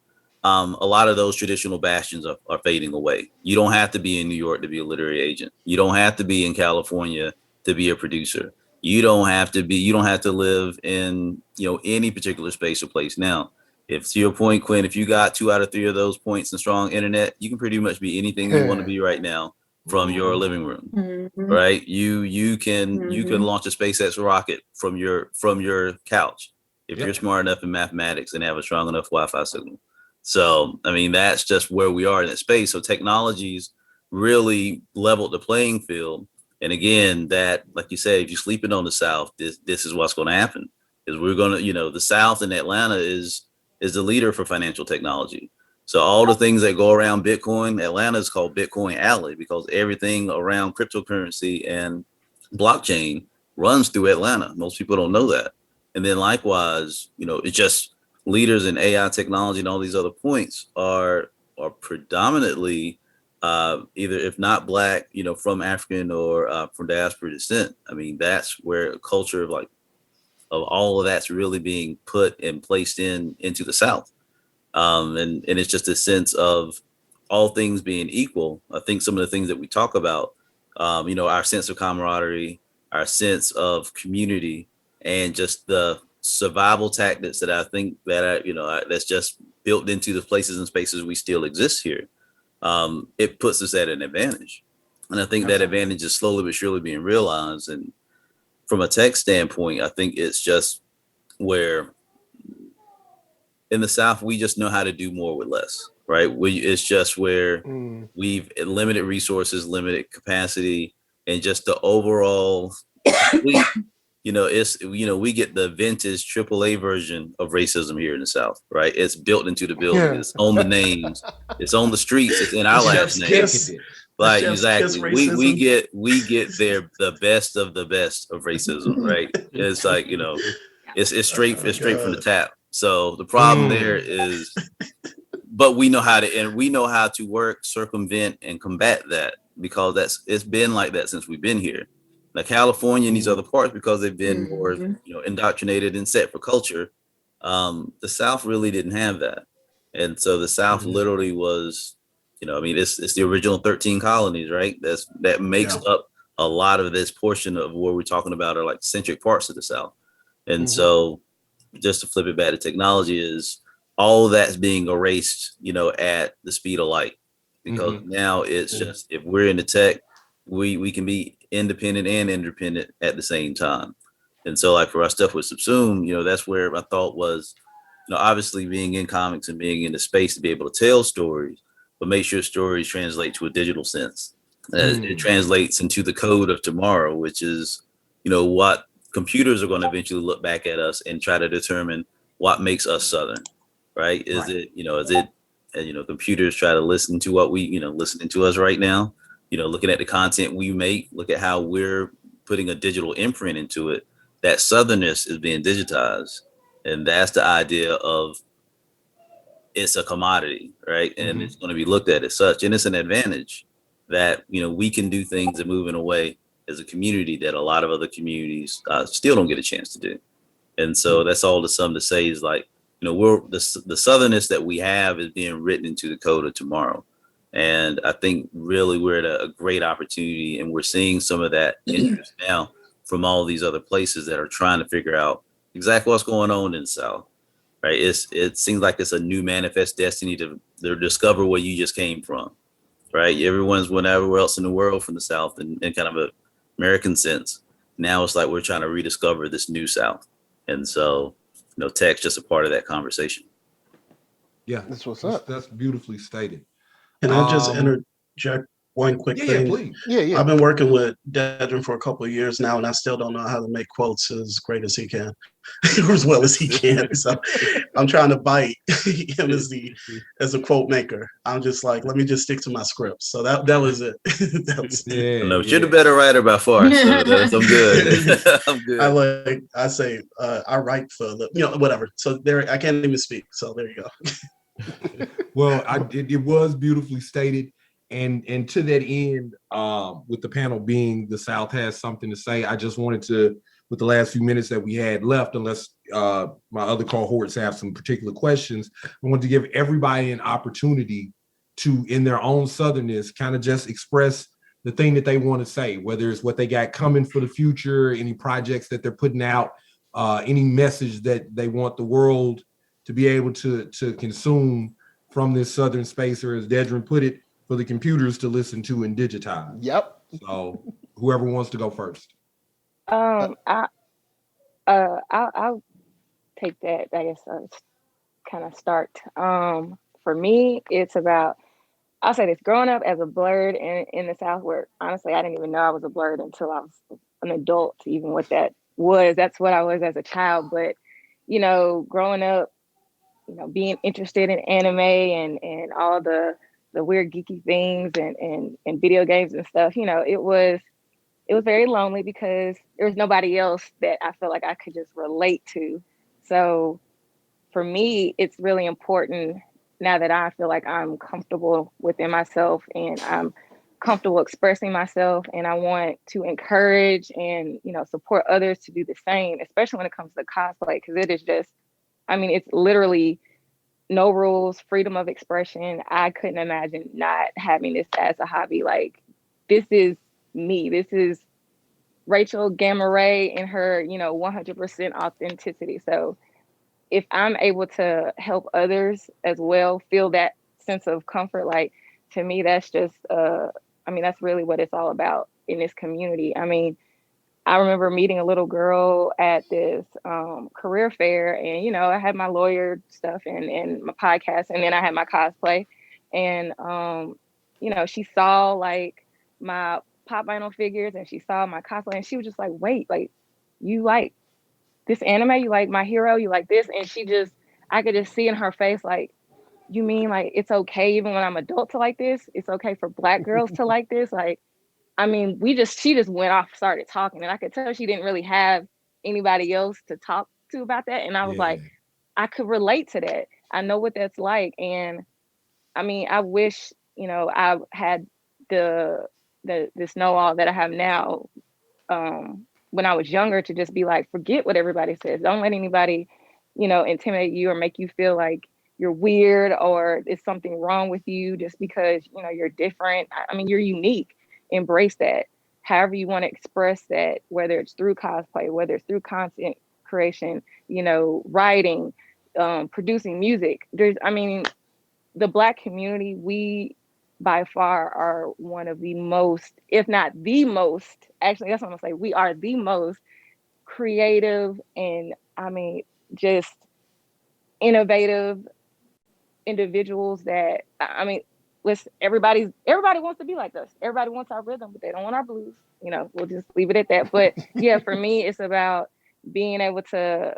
Speaker 5: a lot of those traditional bastions are fading away. You don't have to be in New York to be a literary agent. You don't have to be in California to be a producer. You don't have to live in, any particular space or place. Now, if to your point, Quinn, if you got 2 out of 3 of those points and strong internet, you can pretty much be anything you want to be right now from your living room, right? You can launch a SpaceX rocket from your couch if you're smart enough in mathematics and have a strong enough Wi-Fi signal. So, I mean, that's just where we are in that space. So technology's really leveled the playing field. And again, that, like you said, if you're sleeping on the South, this is what's going to happen. Is we're going to, the South in Atlanta is the leader for financial technology. So all the things that go around Bitcoin, Atlanta is called Bitcoin Alley because everything around cryptocurrency and blockchain runs through Atlanta. Most people don't know that. And then likewise, it's just leaders in AI technology and all these other points are predominantly either, if not Black, from African or from diaspora descent. I mean, that's where a culture of all of that's really being put and placed into the South. And it's just a sense of all things being equal. I think some of the things that we talk about, our sense of camaraderie, our sense of community, and just the survival tactics that I think that that's just built into the places and spaces we still exist here. It puts us at an advantage. And I think that advantage is slowly but surely being realized. And from a tech standpoint, I think it's just where in the South, we just know how to do more with less, right? It's just where we've limited resources, limited capacity, and just the overall, we get the vintage AAA version of racism here in the South, right? It's built into the building. It's on the names. It's on the streets. It's in our last names. Like exactly, we get the best of racism, right? It's like it's straight from the tap. So the problem there is, but we know how to work, circumvent, and combat that because it's been like that since we've been here. Now California and these other parts, because they've been more indoctrinated and set for culture. The South really didn't have that, and so the South literally was, it's the original 13 colonies, right? That makes up a lot of this portion of what we're talking about are like centric parts of the South, and so. Just to flip it back to technology is all that's being erased, at the speed of light, because now it's just, if we're in the tech, we can be independent and interdependent at the same time. And so like for our stuff with Subsume, that's where my thought was, obviously being in comics and being in the space to be able to tell stories, but make sure stories translate to a digital sense. It translates into the code of tomorrow, which is, what computers are going to eventually look back at us and try to determine what makes us Southern, right? Computers try to listen to what we, listening to us right now, looking at the content we make, look at how we're putting a digital imprint into it. That Southernness is being digitized. And that's the idea of it's a commodity, right? And it's going to be looked at as such. And it's an advantage that, we can do things and move in a way as a community that a lot of other communities still don't get a chance to do. And so that's all to some to say is like, we're the Southernness that we have is being written into the code of tomorrow. And I think really we're at a great opportunity, and we're seeing some of that interest now from all these other places that are trying to figure out exactly what's going on in the South, right? It seems like it's a new manifest destiny to discover where you just came from, right? Everyone's went everywhere else in the world from the South in kind of a American sense. Now it's like we're trying to rediscover this new South. And so, tech's just a part of that conversation.
Speaker 1: Yeah, that's what's up. That's beautifully stated.
Speaker 6: Can I just interject one quick thing?
Speaker 1: Please.
Speaker 6: Yeah. I've been working with Dedren for a couple of years now, and I still don't know how to make quotes as great as he can, or as well as he can. So I'm trying to bite him as a quote maker. I'm just like, let me just stick to my script. So that was it.
Speaker 5: You're the better writer by far. So I'm good. I'm good.
Speaker 6: I write for whatever. So there, I can't even speak. So there you go.
Speaker 1: Well, it was beautifully stated. And to that end, with the panel being the South has something to say, I just wanted to, with the last few minutes that we had left, unless my other cohorts have some particular questions, I wanted to give everybody an opportunity to, in their own Southernness, kind of just express the thing that they want to say, whether it's what they got coming for the future, any projects that they're putting out, any message that they want the world to be able to consume from this Southern space, or as Dedren put it, for the computers to listen to and digitize.
Speaker 2: Yep.
Speaker 1: So whoever wants to go first.
Speaker 4: I'll take that, I guess, kind of start. For me, it's about, I'll say this, growing up as a blurred in the South, where honestly, I didn't even know I was a blurred until I was an adult, even what that was. That's what I was as a child. But, growing up, being interested in anime and all the weird geeky things and video games and stuff, it was very lonely because there was nobody else that I felt like I could just relate to. So for me, it's really important now that I feel like I'm comfortable within myself and I'm comfortable expressing myself, and I want to encourage and, support others to do the same, especially when it comes to cosplay, because it is just, it's literally no rules, freedom of expression. I couldn't imagine not having this as a hobby. Like, this is me. This is Rachel Gamma Rae in her, 100% authenticity. So if I'm able to help others as well feel that sense of comfort, like, to me, that's just a I mean, that's really what it's all about in this community. I mean, I remember meeting a little girl at this career fair, and you know, I had my lawyer stuff and my podcast, and then I had my cosplay, and you know, she saw like my pop vinyl figures, and she saw my cosplay, and she was just like, "Wait, like, you like this anime? You like My Hero? You like this?" And she just, I could just see in her face, like, you mean like it's okay even when I'm adult to like this? It's okay for Black girls to like this? Like, I mean, she just went off, started talking, and I could tell she didn't really have anybody else to talk to about that. And I was like, I could relate to that. I know what that's like. And I mean, I wish, you know, I had this know-all that I have now when I was younger, to just be like, forget what everybody says. Don't let anybody, you know, intimidate you or make you feel like you're weird or there's something wrong with you just because, you know, you're different. I mean, you're unique. Embrace that. However you want to express that, whether it's through cosplay, whether it's through content creation, you know, writing, producing music. I mean, the Black community, we by far are one of the most, if not the most, actually, that's what I'm gonna say, we are the most creative and, I mean, just innovative individuals that, I mean, listen, everybody wants to be like us. Everybody wants our rhythm, but they don't want our blues. You know, we'll just leave it at that. But yeah, for me, it's about being able to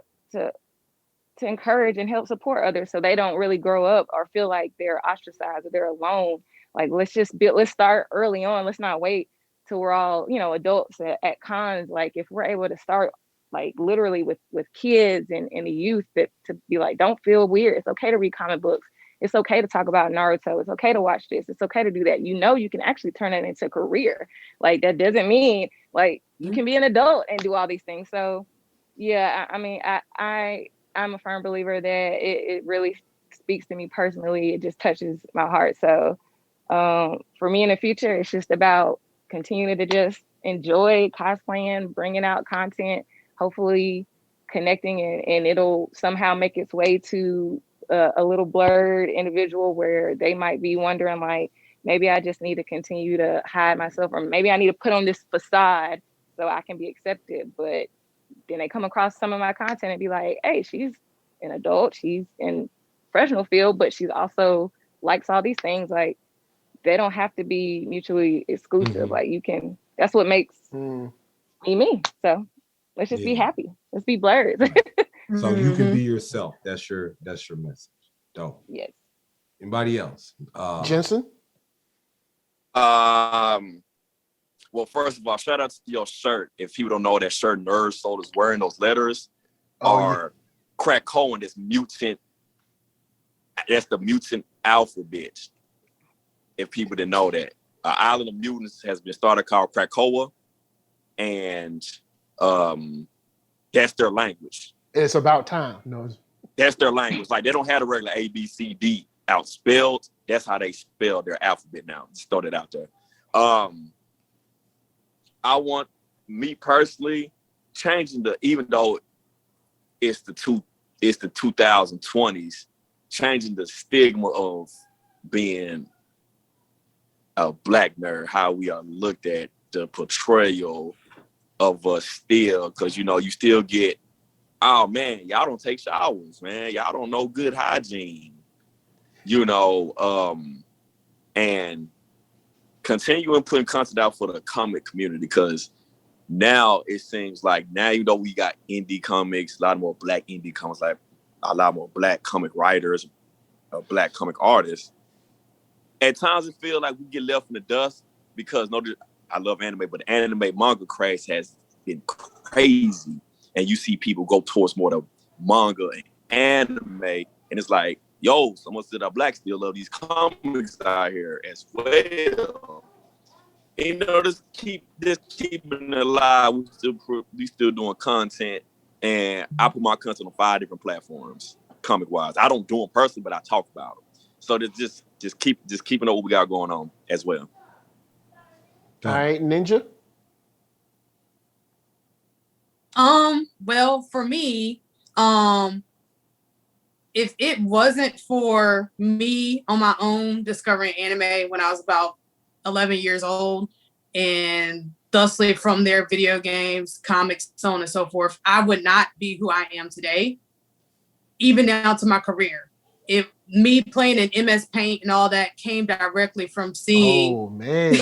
Speaker 4: encourage and help support others so they don't really grow up or feel like they're ostracized or they're alone. Like, let's start early on. Let's not wait till we're all, you know, adults at cons. Like, if we're able to start like literally with kids and the youth, that to be like, don't feel weird. It's okay to read comic books. It's okay to talk about Naruto. It's okay to watch this. It's okay to do that. You know, you can actually turn it into a career. Like, that doesn't mean like you can be an adult and do all these things. So yeah, I mean, I'm a firm believer that it really speaks to me personally. It just touches my heart. So for me in the future, it's just about continuing to just enjoy cosplaying, bringing out content, hopefully connecting, and it'll somehow make its way to a little blurred individual where they might be wondering, like, maybe I just need to continue to hide myself, or maybe I need to put on this facade so I can be accepted. But then they come across some of my content and be like, hey, she's an adult, she's in professional field, but she's also likes all these things. Like, they don't have to be mutually exclusive. Like, you can, that's what makes me. So let's just be happy. Let's be blurred.
Speaker 1: So you can be yourself. That's your message. Dope.
Speaker 4: Yes.
Speaker 1: Anybody else?
Speaker 2: Jensen?
Speaker 3: Well, first of all, shout out to your shirt. If people don't know, that shirt NERDSoul is wearing, those letters are Krakoan, this mutant. That's the mutant alphabet. If people didn't know that. Island of Mutants has been started called Krakoa, and that's their language.
Speaker 2: It's about time. No,
Speaker 3: that's their language. Like, they don't have the regular A, B, C, D out spelled. That's how they spell their alphabet now. Just throw it out there. I want, me personally, changing even though it's the 2020s, changing the stigma of being a Black nerd, how we are looked at, the portrayal of us still, because, you know, you still get, oh man, y'all don't take showers, man. Y'all don't know good hygiene, you know, and continuing putting content out for the comic community, because now it seems like, now, you know, we got indie comics, a lot more Black indie comics, like a lot more Black comic writers, Black comic artists. At times it feels like we get left in the dust, because I love anime, but the anime manga craze has been crazy. And you see people go towards more the manga and anime, and it's like, yo, someone said our Blacks still love these comics out here as well. And, you know, just keeping it alive. We still doing content, and I put my content on 5 different platforms, comic wise. I don't do them personally, but I talk about them. So just keeping up what we got going on as well.
Speaker 2: All right, Ninja.
Speaker 7: Well, for me, if it wasn't for me on my own discovering anime when I was about 11 years old, and thusly from their video games, comics, so on and so forth, I would not be who I am today, even down to my career. If me playing in MS Paint and all that came directly from seeing,
Speaker 2: Oh man,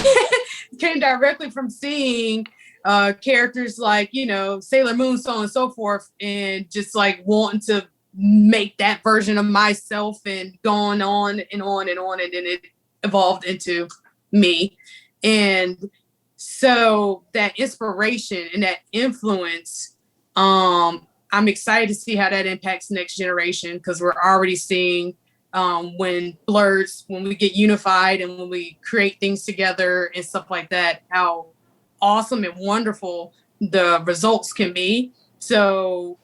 Speaker 7: characters like, you know, Sailor Moon, so on and so forth, and just like wanting to make that version of myself and going on and on and on, and then it evolved into me. And so that inspiration and that influence, I'm excited to see how that impacts the next generation, because we're already seeing when we get unified and when we create things together and stuff like that, how awesome and wonderful the results can be. So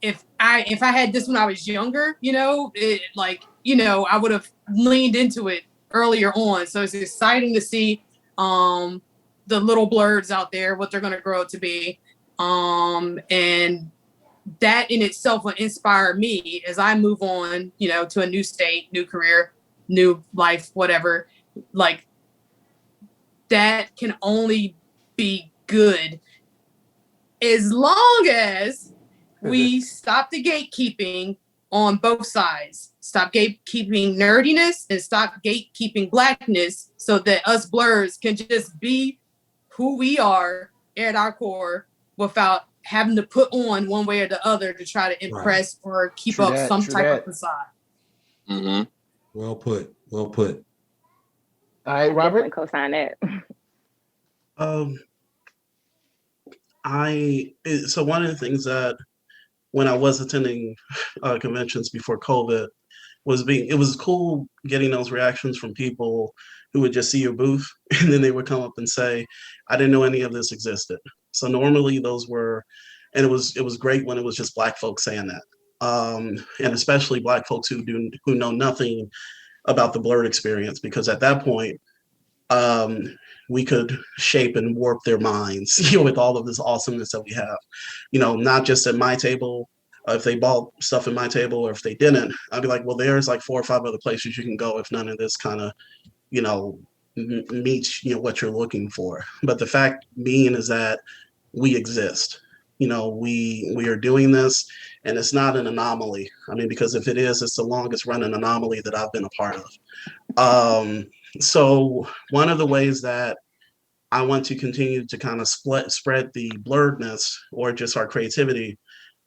Speaker 7: if I had this when I was younger, you know, I would have leaned into it earlier on. So it's exciting to see the little blurs out there, what they're going to grow to be. And that in itself will inspire me as I move on, you know, to a new state, new career, new life, whatever. Like, that can only be good as long as we stop the gatekeeping on both sides. Stop gatekeeping nerdiness and stop gatekeeping blackness, so that us blurs can just be who we are at our core without having to put on one way or the other to try to impress or keep up some type of facade.
Speaker 3: Mm-hmm.
Speaker 1: Well put.
Speaker 2: All right, Robert.
Speaker 4: Co-sign that.
Speaker 6: So one of the things that when I was attending conventions before COVID it was cool getting those reactions from people who would just see your booth and then they would come up and say, I didn't know any of this existed. So normally those were, and it was great when it was just Black folks saying that. And especially Black folks who know nothing about the blurred experience, because at that point, we could shape and warp their minds, you know, with all of this awesomeness that we have, you know, not just at my table. If they bought stuff at my table, or if they didn't, I'd be like, well, there's like 4 or 5 other places you can go if none of this kind of, you know, meets, you know, what you're looking for. But the fact being is that we exist. You know, we are doing this, and it's not an anomaly. I mean, because if it is, it's the longest running anomaly that I've been a part of. So one of the ways that I want to continue to kind of spread the blurredness, or just our creativity,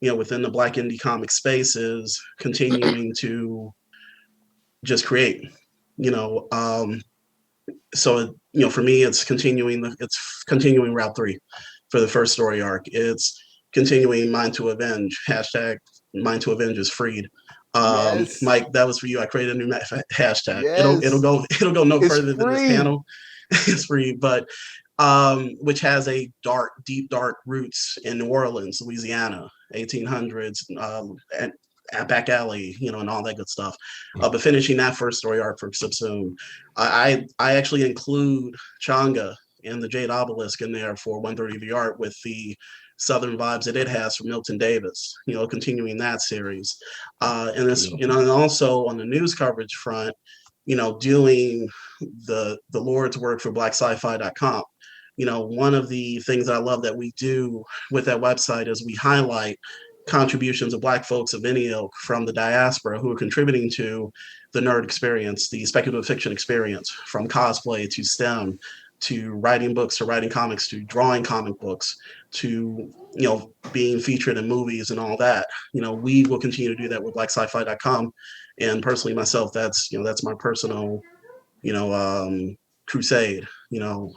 Speaker 6: you know, within the Black indie comic space, is continuing to just create, you know. So, you know, for me, it's continuing Route 3 for the first story arc. It's continuing Mind to Avenge, hashtag Mind to Avenge is freed.
Speaker 2: Yes.
Speaker 6: Mike, that was for you. I created a new hashtag.
Speaker 2: Yes.
Speaker 6: It'll go no
Speaker 2: It's
Speaker 6: further than this
Speaker 2: free.
Speaker 6: panel. It's free, but which has a deep dark roots in New Orleans, Louisiana, 1800s, and back alley, you know, and all that good stuff. But finishing that first story arc for Subsume, I actually include Changa and the Jade Obelisk in there for 130 the art, with the Southern vibes that it has from Milton Davis, you know, continuing that series. And this, you know, and also on the news coverage front, you know, doing the Lord's work for BlackSci-Fi.com. You know, one of the things that I love that we do with that website is we highlight contributions of Black folks of any ilk from the diaspora who are contributing to the nerd experience, the speculative fiction experience, from cosplay to STEM, to writing books, to writing comics, to drawing comic books, to, you know, being featured in movies and all that. You know, we will continue to do that with BlackSci-Fi.com. And personally myself, that's, you know, that's my personal, you know, crusade, you know.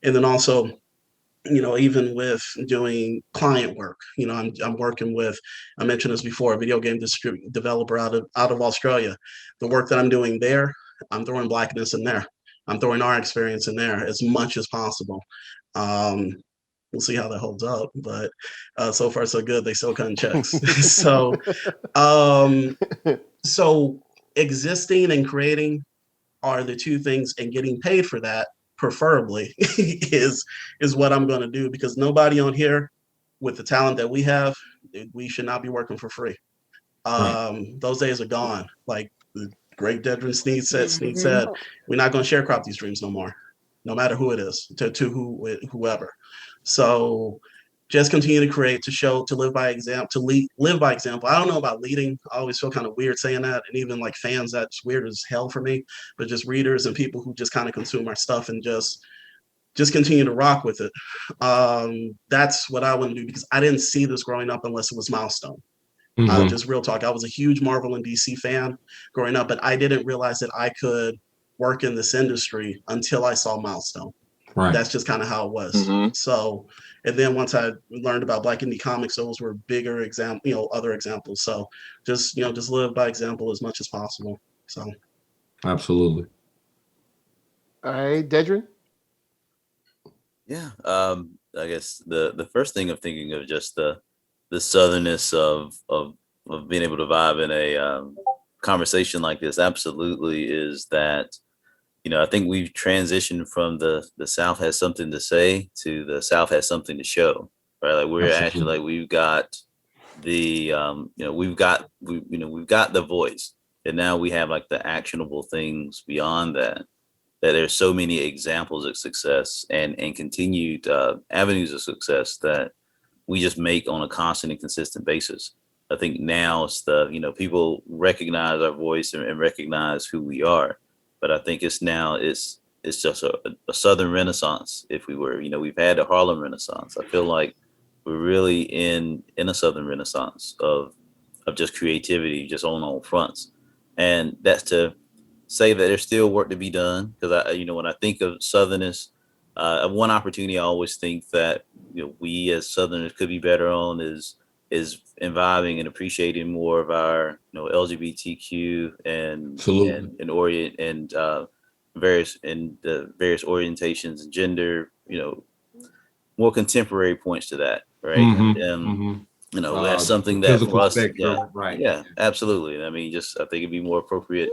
Speaker 6: And then also, you know, even with doing client work, you know, I'm working with, I mentioned this before, a video game developer out of Australia. The work that I'm doing there, I'm throwing Blackness in there. I'm throwing our experience in there as much as possible. We'll see how that holds up, but so far so good. They still cutting checks. So existing and creating are the two things, and getting paid for that, preferably, is what I'm going to do, because nobody on here with the talent that we have, we should not be working for free. Those days are gone. Like, great Dedren Snead said, we're not going to sharecrop these dreams no more, no matter who it is, to whoever. So just continue to create, to show, to live by example, live by example. I don't know about leading. I always feel kind of weird saying that. And even like fans, that's weird as hell for me, but just readers and people who just kind of consume our stuff and just continue to rock with it. That's what I want to do, because I didn't see this growing up unless it was Milestone. Just real talk. I was a huge Marvel and DC fan growing up, but I didn't realize that I could work in this industry until I saw Milestone. Right. That's just kind of how it was. So, and then once I learned about Black Indie Comics, those were bigger other examples. So just live by example as much as possible. So.
Speaker 1: Absolutely.
Speaker 2: All right, Dedren?
Speaker 5: Yeah. I guess the first thing of thinking of just the southernness of being able to vibe in a conversation like this absolutely is that, I think we've transitioned from the South has something to say to the South has something to show, right? Like we're absolutely. Actually like we've got the we've got the voice, and now we have like the actionable things beyond that there's so many examples of success and continued avenues of success that we just make on a constant and consistent basis. I think now it's people recognize our voice and recognize who we are. But I think it's just a Southern Renaissance, if we were. We've had a Harlem Renaissance. I feel like we're really in a Southern Renaissance of just creativity, just on all fronts. And that's to say that there's still work to be done, because when I think of Southernness, one opportunity I always think that we as Southerners could be better on is imbibing and appreciating more of our LGBTQ and various orientations and gender, more contemporary points to that, right? That's something that for us, right? Yeah, absolutely. I mean, I think it'd be more appropriate,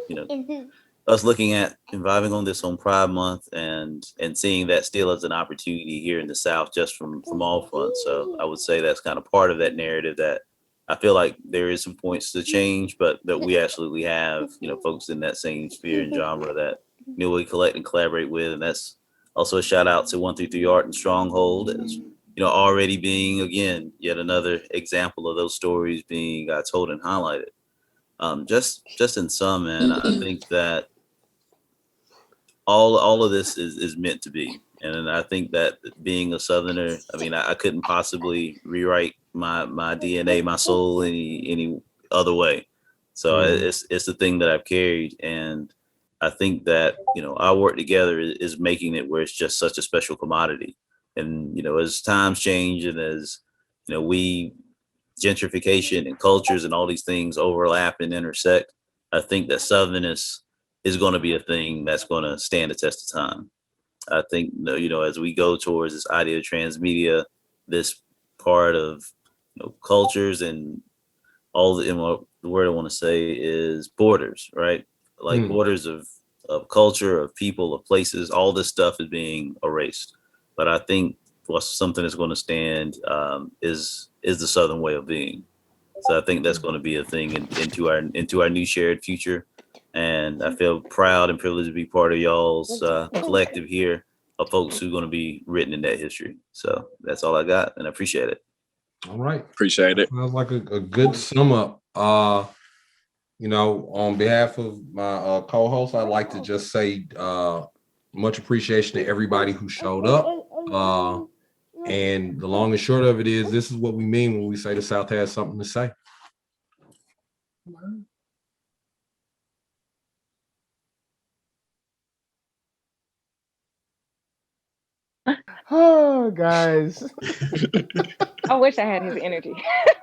Speaker 5: us looking at imbibing on this on Pride Month and seeing that still as an opportunity here in the South, just from all fronts. So I would say that's kind of part of that narrative that I feel like there is some points to change, but that we absolutely have, folks in that same sphere and genre that we collect and collaborate with. And that's also a shout out to 133 Art and Stronghold as, already being, again, yet another example of those stories being told and highlighted. Just in sum, man, I think that all of this is meant to be. And I think that being a Southerner, I mean, I couldn't possibly rewrite my DNA, my soul any other way. So it's the thing that I've carried. And I think that, our work together is making it where it's just such a special commodity. And, as times change and as, gentrification and cultures and all these things overlap and intersect, I think that Southernness is going to be a thing that's going to stand the test of time. I think, as we go towards this idea of transmedia, this part of cultures and all the word I want to say is borders, right? Like borders of culture, of people, of places, all this stuff is being erased. But I think what's something that's going to stand is the Southern way of being. So I think that's going to be a thing into our new shared future. And I feel proud and privileged to be part of y'all's collective here of folks who are going to be written in that history. So that's all I got, and I appreciate it.
Speaker 1: All right.
Speaker 3: Appreciate it.
Speaker 1: Sounds like a good sum up. On behalf of my co-host, I'd like to just say much appreciation to everybody who showed up. And the long and short of it is, this is what we mean when we say the South has something to say.
Speaker 2: Oh, guys.
Speaker 4: I wish I had his energy.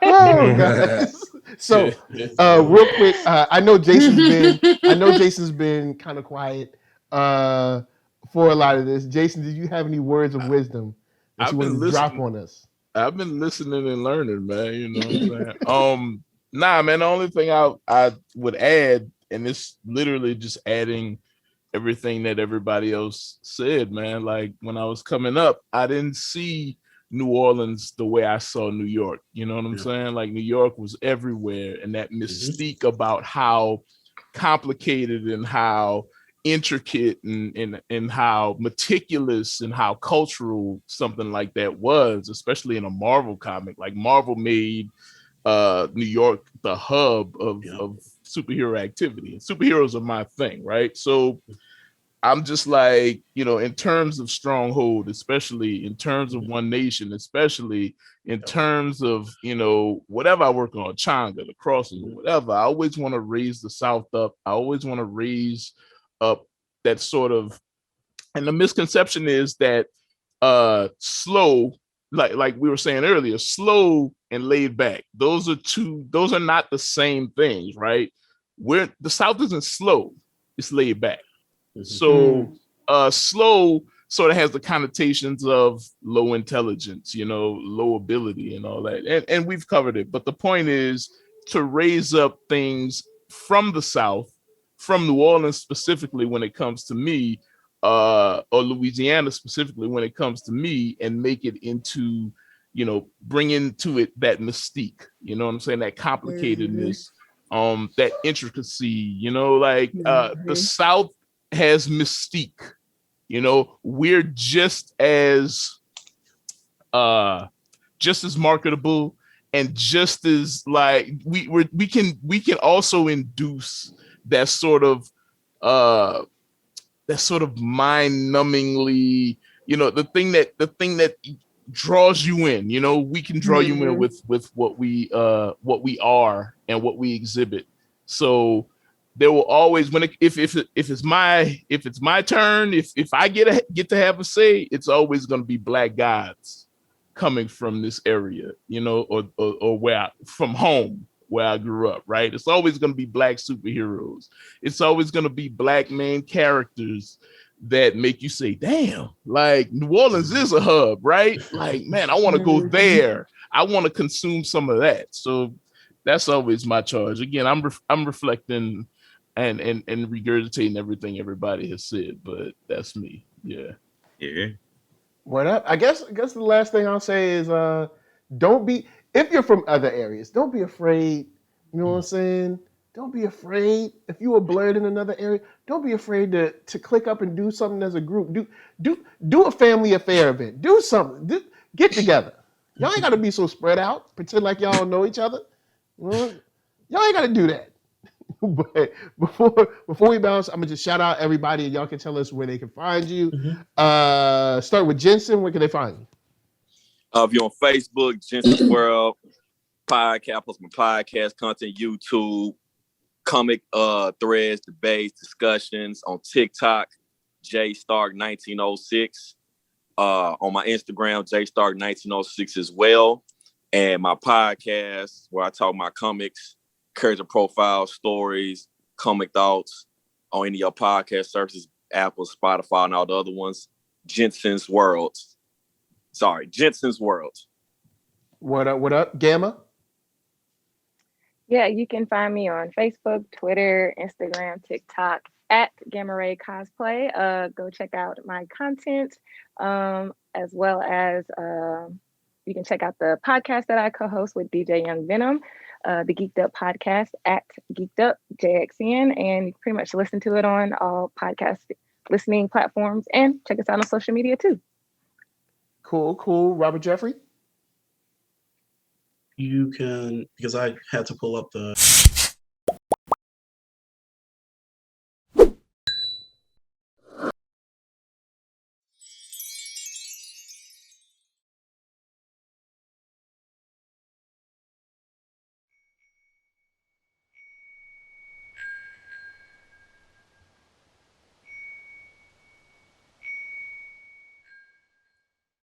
Speaker 2: Oh, guys. So, real quick, I know Jason's been kind of quiet for a lot of this. Jason, did you have any words of wisdom that you want to drop on us?
Speaker 8: I've been listening and learning, man. You know what I'm saying? Nah, man. The only thing I would add, and it's literally just adding everything that everybody else said, man. Like when I was coming up, I didn't see New Orleans the way I saw New York. You know what I'm saying? Like New York was everywhere, and that mystique about how complicated and how intricate and how meticulous and how cultural something like that was, especially in a Marvel comic. Like Marvel made New York the hub of superhero activity, and superheroes are my thing, right? So I'm just like, in terms of Stronghold, especially in terms of One Nation, especially in terms of, whatever I work on, Changa, the Crossing, or whatever, I always want to raise the South up. I always want to raise up that sort of, and the misconception is that slow, like we were saying earlier, slow and laid back. Those are not the same things, right? The South isn't slow, it's laid back. So slow sort of has the connotations of low intelligence, low ability and all that. And we've covered it. But the point is to raise up things from the South, from New Orleans specifically when it comes to me, or Louisiana specifically when it comes to me, and make it into, bring into it that mystique, you know what I'm saying? That complicatedness, that intricacy, the South has mystique, we're just as marketable, and just as like we can also induce that sort of mind-numbingly, the thing that draws you in, we can draw you in with what we are and what we exhibit. So there will always, if it's my turn, if I get to have a say, it's always going to be Black gods coming from this area, or from home where I grew up, right? It's always going to be Black superheroes. It's always going to be Black main characters that make you say, damn, like New Orleans is a hub, right? Like, man, I want to go there. I want to consume some of that. So that's always my charge. Again, I'm reflecting and regurgitating everything everybody has said, but that's me. Yeah.
Speaker 2: What up? I guess the last thing I'll say is if you're from other areas, don't be afraid. You know what I'm saying? Don't be afraid. If you were blurred in another area, don't be afraid to click up and do something as a group. Do a family affair event. Do something. Get together. Y'all ain't gotta be so spread out. Pretend like y'all don't know each other. Y'all ain't gotta do that. But before we bounce, I'm gonna just shout out everybody, and y'all can tell us where they can find you. Start with Jensen. Where can they find you?
Speaker 3: If you're on Facebook, Jensen's World Podcast, plus my podcast content, YouTube, comic threads, debates, discussions on TikTok, JStark1906. On my Instagram, JStark1906 as well. And my podcast where I talk my comics, character profiles, stories, comic thoughts on any of your podcast services, Apple, Spotify, and all the other ones. Jensen's World.
Speaker 2: What up, Gamma?
Speaker 4: Yeah, you can find me on Facebook, Twitter, Instagram, TikTok at Rae Cosplay. Go check out my content, as well as you can check out the podcast that I co-host with DJ Young Venom, the Geeked Up podcast at Geeked Up JXN, and you can pretty much listen to it on all podcast listening platforms, and check us out on social media too.
Speaker 2: Cool. Robert Jeffrey?
Speaker 6: You can, because I had to pull up the